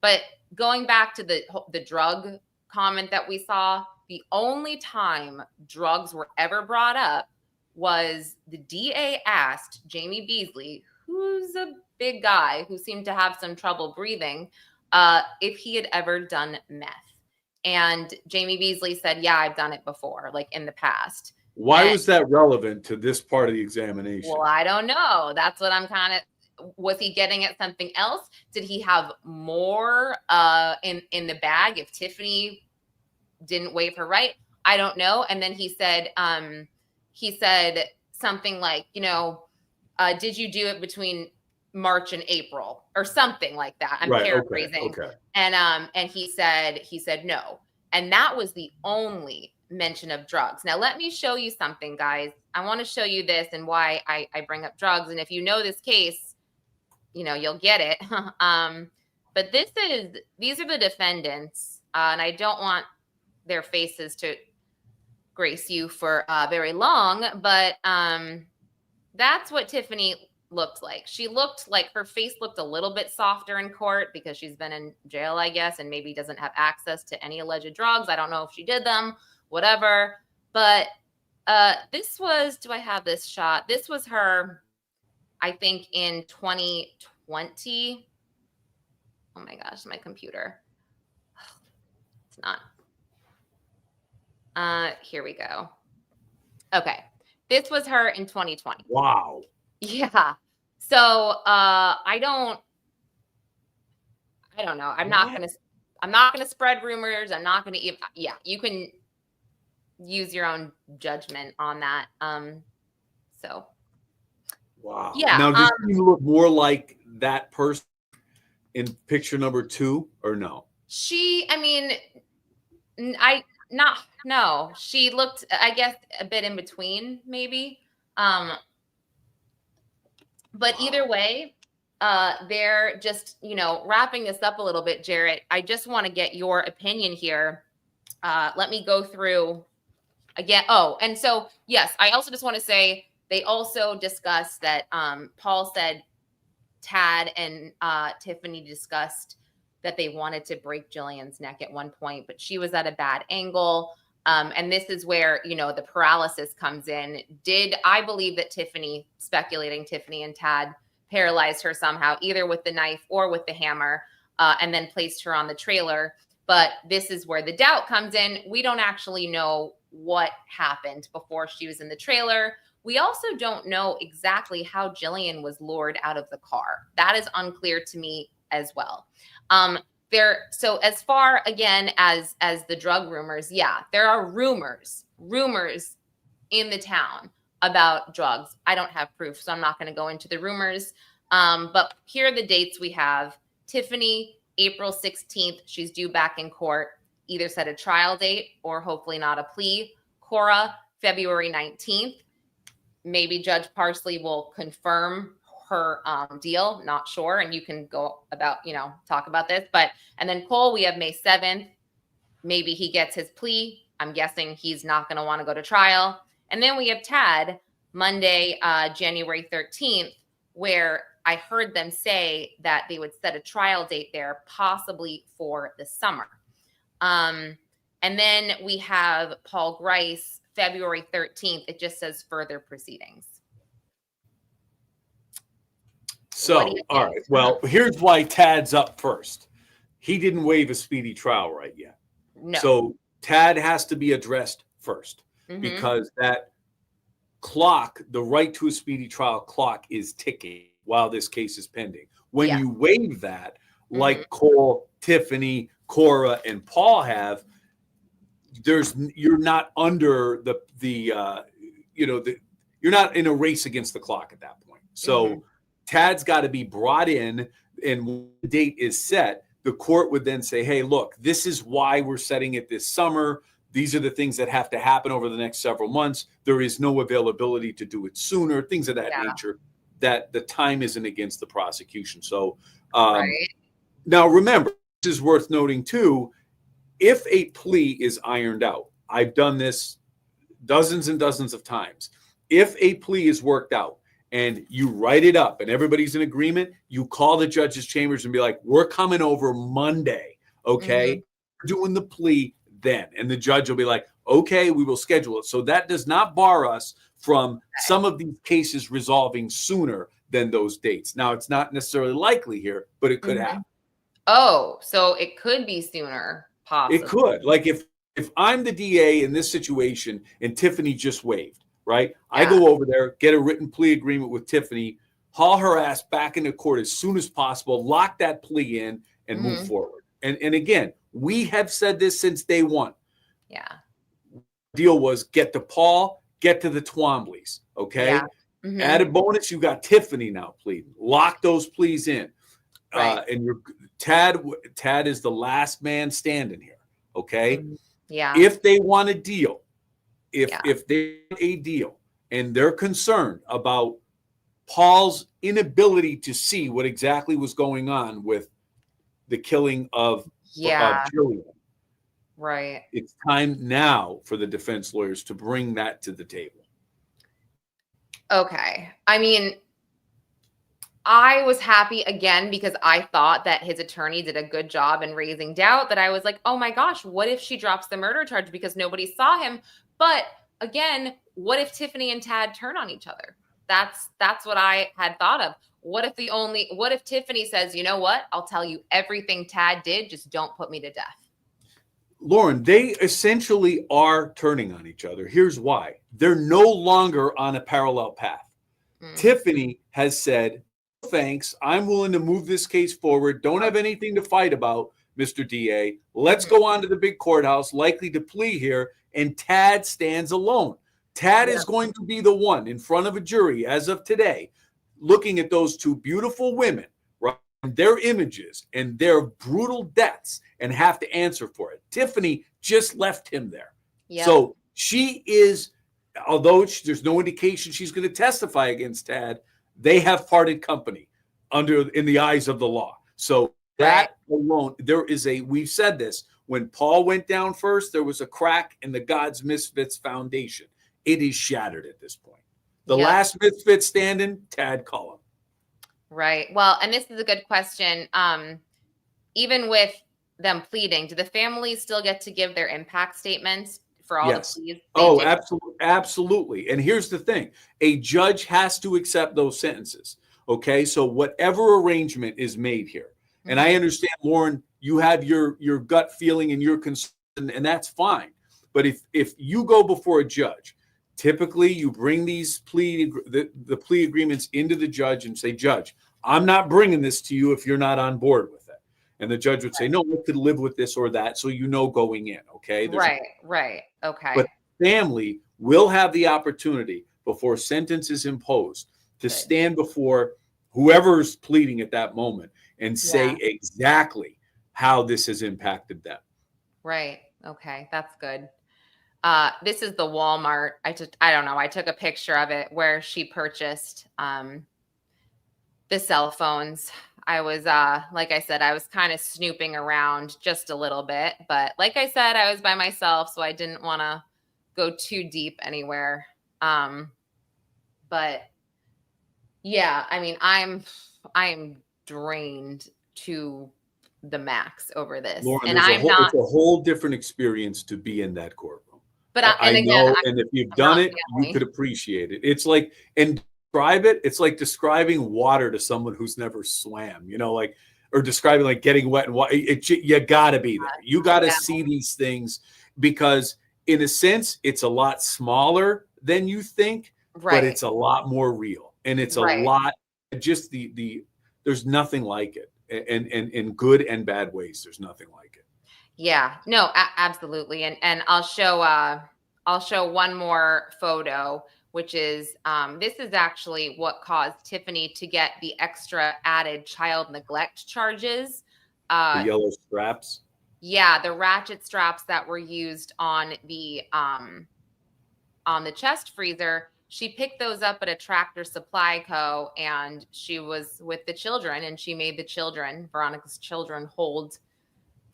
Speaker 1: But going back to the drug comment that we saw, the only time drugs were ever brought up was the DA asked Jamie Beasley, who's a big guy who seemed to have some trouble breathing, if he had ever done meth. And Jamie Beasley said, yeah, I've done it before, like in the past.
Speaker 2: Why was that relevant to this part of the examination?
Speaker 1: Well, I don't know. That's what I'm kind of, was he getting at something else? Did he have more in the bag if Tiffany didn't waive her right? I don't know. And then he said something like, did you do it between March and April or something like that? I'm paraphrasing.
Speaker 2: Okay.
Speaker 1: And he said no. And that was the only mention of drugs. Now, let me show you something, guys. I want to show you this and why I bring up drugs. And if you know this case, you'll get it. But these are the defendants. And I don't want their faces to grace you for very long, but that's what Tiffany looked like. She looked like her face looked a little bit softer in court because she's been in jail, I guess, and maybe doesn't have access to any alleged drugs. I don't know if she did them, whatever. But this was, do I have this shot? This was her, I think, in 2020. Oh my gosh, my computer. It's not. Here we go. Okay. This was her in 2020.
Speaker 2: Wow.
Speaker 1: Yeah. So I don't know. I'm not gonna spread rumors. I'm not gonna yeah, you can use your own judgment on that. So
Speaker 2: wow.
Speaker 1: Yeah.
Speaker 2: Now does she look more like that person in picture number 2 or no?
Speaker 1: No. She looked, I guess, a bit in between, maybe. But either way, they're just, wrapping this up a little bit, Jarrett. I just want to get your opinion here. Let me go through again. Oh, and so, yes, I also just want to say they also discussed that Paul said Tad and Tiffany discussed that they wanted to break Jillian's neck at one point, but she was at a bad angle. And this is where, the paralysis comes in. I believe that speculating Tiffany and Tad paralyzed her somehow, either with the knife or with the hammer, and then placed her on the trailer. But this is where the doubt comes in. We don't actually know what happened before she was in the trailer. We also don't know exactly how Jillian was lured out of the car. That is unclear to me as well. So as far, again, as the drug rumors, yeah, there are rumors in the town about drugs. I don't have proof, so I'm not going to go into the rumors. But here are the dates we have. Tiffany, April 16th, she's due back in court, either set a trial date or hopefully not a plea. Cora, February 19th. Maybe Judge Parsley will confirm her deal, not sure. And you can go about, talk about this. And then Cole, we have May 7th. Maybe he gets his plea. I'm guessing he's not going to want to go to trial. And then we have Tad, Monday, January 13th, where I heard them say that they would set a trial date there, possibly for the summer. And then we have Paul Grice, February 13th. It just says further proceedings.
Speaker 2: So, all right. Well, here's why Tad's up first. He didn't waive a speedy trial right yet.
Speaker 1: No.
Speaker 2: So Tad has to be addressed first, because that clock, the right to a speedy trial clock, is ticking while this case is pending. When you waive that, like Cole, Tiffany, Cora, and Paul have, you're not under you're not in a race against the clock at that point. So Tad's got to be brought in, and when the date is set, the court would then say, hey, look, this is why we're setting it this summer. These are the things that have to happen over the next several months. There is no availability to do it sooner, things of that nature, that the time isn't against the prosecution. So now remember, this is worth noting too, if a plea is ironed out, I've done this dozens and dozens of times. If a plea is worked out and you write it up and everybody's in agreement, you call the judge's chambers and be like, we're coming over Monday, okay? We're doing the plea then. And the judge will be like, okay, we will schedule it. So that does not bar us from some of these cases resolving sooner than those dates. Now, it's not necessarily likely here, but it could happen.
Speaker 1: Oh, so it could be sooner, possibly.
Speaker 2: It could. Like if I'm the DA in this situation and Tiffany just waived, right? I go over there, get a written plea agreement with Tiffany, haul her ass back into court as soon as possible, lock that plea in, and move forward. And again, we have said this since day one.
Speaker 1: Yeah.
Speaker 2: Deal was get to Paul, get to the Twombleys, okay? Added bonus, you got Tiffany now pleading. Lock those pleas in. And Tad is the last man standing here, okay?
Speaker 1: Yeah.
Speaker 2: If they want a deal, if they want a deal and they're concerned about Paul's inability to see what exactly was going on with the killing of Jillian,
Speaker 1: right?
Speaker 2: It's time now for the defense lawyers to bring that to the table.
Speaker 1: Okay. I mean, I was happy again because I thought that his attorney did a good job in raising doubt, that I was like, oh my gosh, what if she drops the murder charge because nobody saw him? But again, what if Tiffany and Tad turn on each other? That's what I had thought of. What if Tiffany says, you know what? I'll tell you everything Tad did, just don't put me to death.
Speaker 2: Lauren, they essentially are turning on each other. Here's why. They're no longer on a parallel path. Tiffany has said, thanks, I'm willing to move this case forward. Don't have anything to fight about, Mr. DA. Let's go on to the big courthouse, likely to plea here, and Tad stands alone. Tad is going to be the one in front of a jury as of today, looking at those two beautiful women, right, their images and their brutal deaths, and have to answer for it. Tiffany just left him there. So she is, although there's no indication she's going to testify against Tad, they have parted company in the eyes of the law. So that alone, we've said this, when Paul went down first, there was a crack in the God's Misfits foundation. It is shattered at this point. The last misfit standing, Tad Cullen.
Speaker 1: Right. Well, and this is a good question. Even with them pleading, do the families still get to give their impact statements for all the pleas?
Speaker 2: Oh, absolutely. Absolutely. And here's the thing. A judge has to accept those sentences. Okay. So whatever arrangement is made here, and I understand, Lauren, you have your gut feeling and your concern, and that's fine. But if you go before a judge, typically you bring these the plea agreements into the judge and say, Judge, I'm not bringing this to you if you're not on board with it. And the judge would say, no, we could live with this or that. So going in. Okay.
Speaker 1: Right. Okay.
Speaker 2: But family will have the opportunity before sentence is imposed to stand before whoever's pleading at that moment and say exactly how this has impacted them.
Speaker 1: Right. Okay. That's good. This is the Walmart. I don't know. I took a picture of it where she purchased the cell phones. I was, like I said, I was kind of snooping around just a little bit, but like I said, I was by myself, so I didn't want to go too deep anywhere. But yeah, I mean, I'm drained to the max over this,
Speaker 2: Lauren,
Speaker 1: and
Speaker 2: it's a whole different experience to be in that courtroom.
Speaker 1: But
Speaker 2: I know, and if you've done it, you could appreciate it. It's like, and describe it. It's like describing water to someone who's never swam, or describing like getting wet and water. You got to be there. You got to see these things because, in a sense, it's a lot smaller than you think, but it's a lot more real, and it's a lot. Just there's nothing like it, and in good and bad ways, there's nothing like it.
Speaker 1: Yeah, no, absolutely. And I'll show one more photo, which is, this is actually what caused Tiffany to get the extra added child neglect charges.
Speaker 2: The yellow straps.
Speaker 1: Yeah, the ratchet straps that were used on the chest freezer. She picked those up at a Tractor Supply Co. and she was with the children, and she made Veronica's children, hold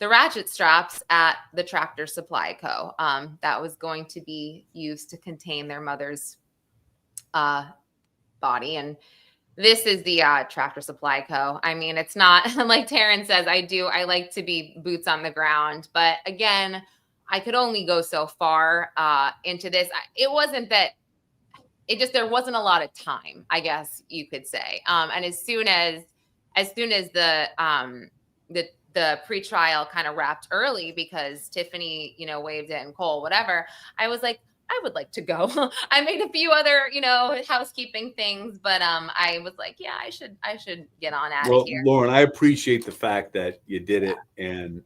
Speaker 1: the ratchet straps at the Tractor Supply Co. That was going to be used to contain their mother's body. And this is the Tractor Supply Co. I mean, it's not like Taryn says, I like to be boots on the ground. But again, I could only go so far into this. It wasn't that, there wasn't a lot of time, I guess you could say. And as soon as the pretrial kind of wrapped early because Tiffany, waived it and Cole, whatever, I was like, I would like to go. I made a few other, housekeeping things, but I was like, yeah, I should get on out of here.
Speaker 2: Lauren, I appreciate the fact that you did it and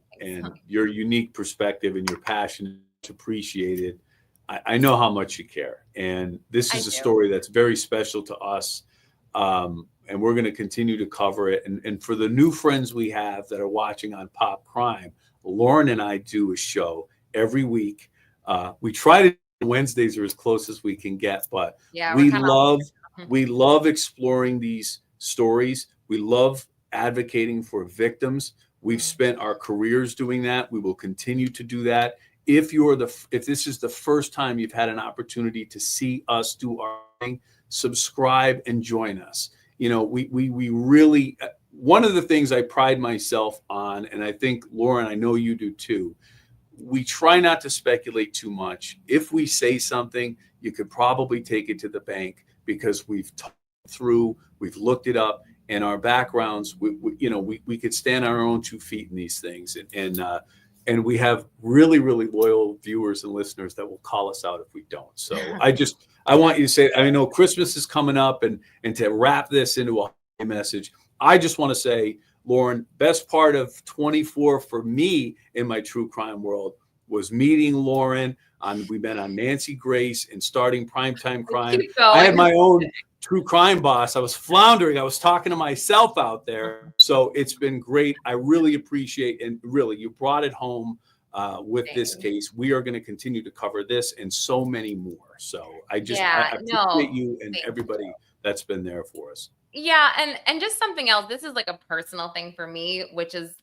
Speaker 2: your unique perspective and your passion to appreciate it. I know how much you care. And this is a story that's very special to us. And we're going to continue to cover it. And for the new friends we have that are watching on Pop Crime, Lauren and I do a show every week. We try to Wednesdays are as close as we can get, but we love exploring these stories. We love advocating for victims. We've spent our careers doing that. We will continue to do that. If this is the first time you've had an opportunity to see us do our thing, subscribe and join us. you know, we really, one of the things I pride myself on, and I think, Lauren, I know you do too, we try not to speculate too much. If we say something, you could probably take it to the bank because we've talked through, we've looked it up, and our backgrounds, we could stand on our own 2 feet in these things. And we have really, really loyal viewers and listeners that will call us out if we don't. So I want you to say, I know Christmas is coming up, and to wrap this into a message, I just want to say, Lauren, best part of 24 for me in my true crime world was meeting Lauren. We met on Nancy Grace and starting Primetime Crime. I had my own true crime boss. I was floundering. I was talking to myself out there. So it's been great. I really appreciate, and really, you brought it home with this case. We are going to continue to cover this and so many more. So I appreciate you and everybody that's been there for us.
Speaker 1: Yeah, and just something else. This is like a personal thing for me, which is,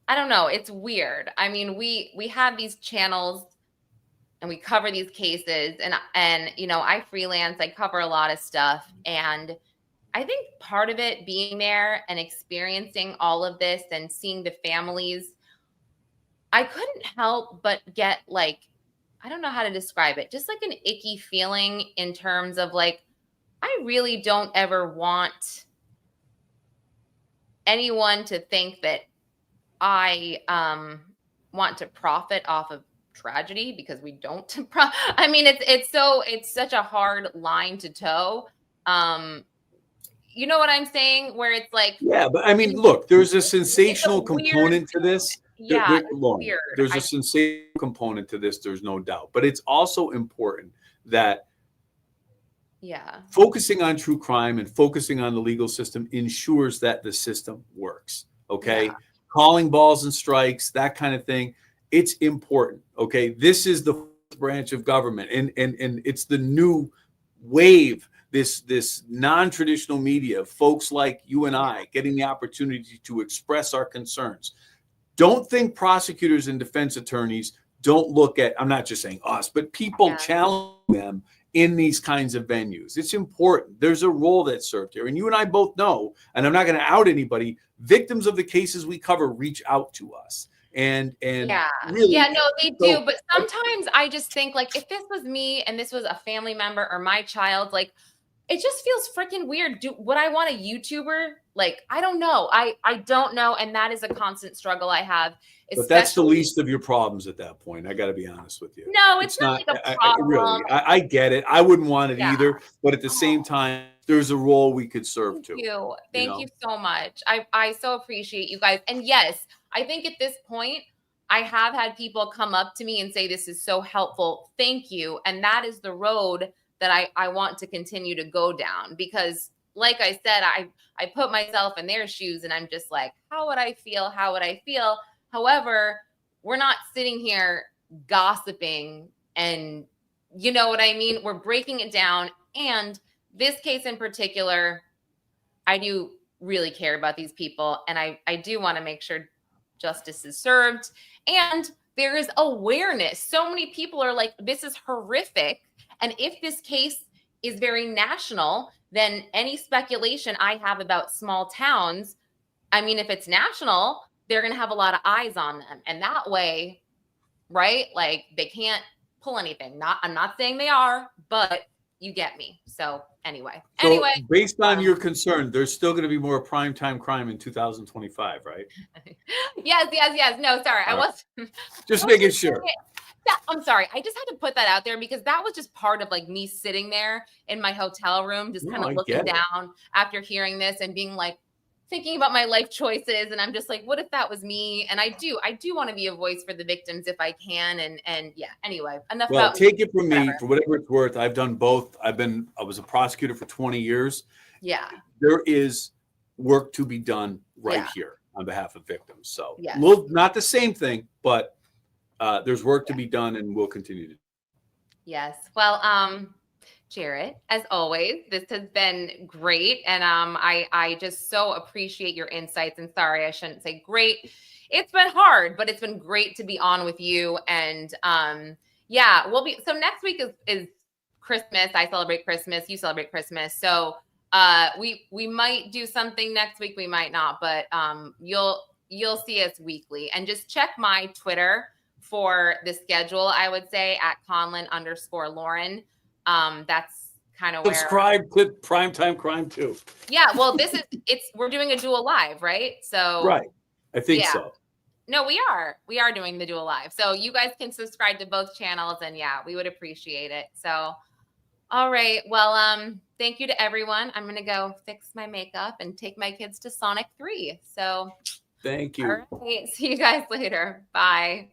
Speaker 1: I don't know, it's weird. I mean, we have these channels and we cover these cases, and you know, I freelance, I cover a lot of stuff, and I think part of it being there and experiencing all of this and seeing the families, I couldn't help but get like, I don't know how to describe it, just like an icky feeling in terms of like, I really don't ever want anyone to think that I want to profit off of tragedy, because we don't. I mean, it's such a hard line to toe. You know what I'm saying? Where it's like,
Speaker 2: yeah, but I mean, look, there's a sensational component to this.
Speaker 1: Yeah,
Speaker 2: Lauren, there's a sensational component to this. There's no doubt, but it's also important that focusing on true crime and focusing on the legal system ensures that the system works. Okay. Yeah. Calling balls and strikes, that kind of thing. It's important. Okay. This is the branch of government, and it's the new wave, this non-traditional media, folks like you and I getting the opportunity to express our concerns. Don't think prosecutors and defense attorneys don't look at, I'm not just saying us, but people challenge them in these kinds of venues. It's important. There's a role that's served here. And you and I both know, and I'm not going to out anybody, victims of the cases we cover reach out to us. And really,
Speaker 1: no, they do. But sometimes I just think, like, if this was me and this was a family member or my child, like, it just feels freaking weird. Would I want a YouTuber? Like, I don't know. I don't know. And that is a constant struggle I have.
Speaker 2: But that's the least of your problems at that point. I got to be honest with you.
Speaker 1: No, it's not like a problem.
Speaker 2: I get it. I wouldn't want it either. But at the same time, there's a role we could serve too.
Speaker 1: Thank you so much. I so appreciate you guys. And yes, I think at this point, I have had people come up to me and say, this is so helpful. Thank you. And that is the road that I want to continue to go down, because like I said, I put myself in their shoes and I'm just like, how would I feel? How would I feel? However, we're not sitting here gossiping, and you know what I mean? We're breaking it down. And this case in particular, I do really care about these people, and I do want to make sure justice is served. And there is awareness. So many people are like, this is horrific. And if this case is very national, then any speculation I have about small towns, I mean, if it's national, they're going to have a lot of eyes on them. And that way, right? Like, they can't pull anything. I'm not saying they are, but you get me. So anyway,
Speaker 2: based on your concern, there's still going to be more Primetime Crime in 2025, right?
Speaker 1: Yes. No, sorry. I was
Speaker 2: just making sure.
Speaker 1: I'm sorry. I just had to put that out there because that was just part of like me sitting there in my hotel room, just kind of looking down after hearing this and being like, thinking about my life choices. And I'm just like, what if that was me? And I do want to be a voice for the victims if I can. And yeah, anyway, enough about
Speaker 2: take it from me, for whatever it's worth. I've done both. I was a prosecutor for 20 years.
Speaker 1: Yeah.
Speaker 2: There is work to be done here on behalf of victims. So not the same thing, but there's work to be done, and we'll continue to.
Speaker 1: Yes. Well, Jarrett, as always, this has been great. And I just so appreciate your insights. And sorry, I shouldn't say great. It's been hard, but it's been great to be on with you. And so next week is Christmas. I celebrate Christmas. You celebrate Christmas. So We might do something next week. We might not, but you'll see us weekly. And just check my Twitter for the schedule, I would say, at Conlin_Lauren. That's kind of where.
Speaker 2: Subscribe to Primetime Crime too.
Speaker 1: Yeah, well, we're doing a dual live, right? So
Speaker 2: right. I think so.
Speaker 1: No, we are doing the dual live. So you guys can subscribe to both channels, and yeah, we would appreciate it. So all right. Well, thank you to everyone. I'm gonna go fix my makeup and take my kids to Sonic 3. So
Speaker 2: thank you.
Speaker 1: All right. See you guys later. Bye.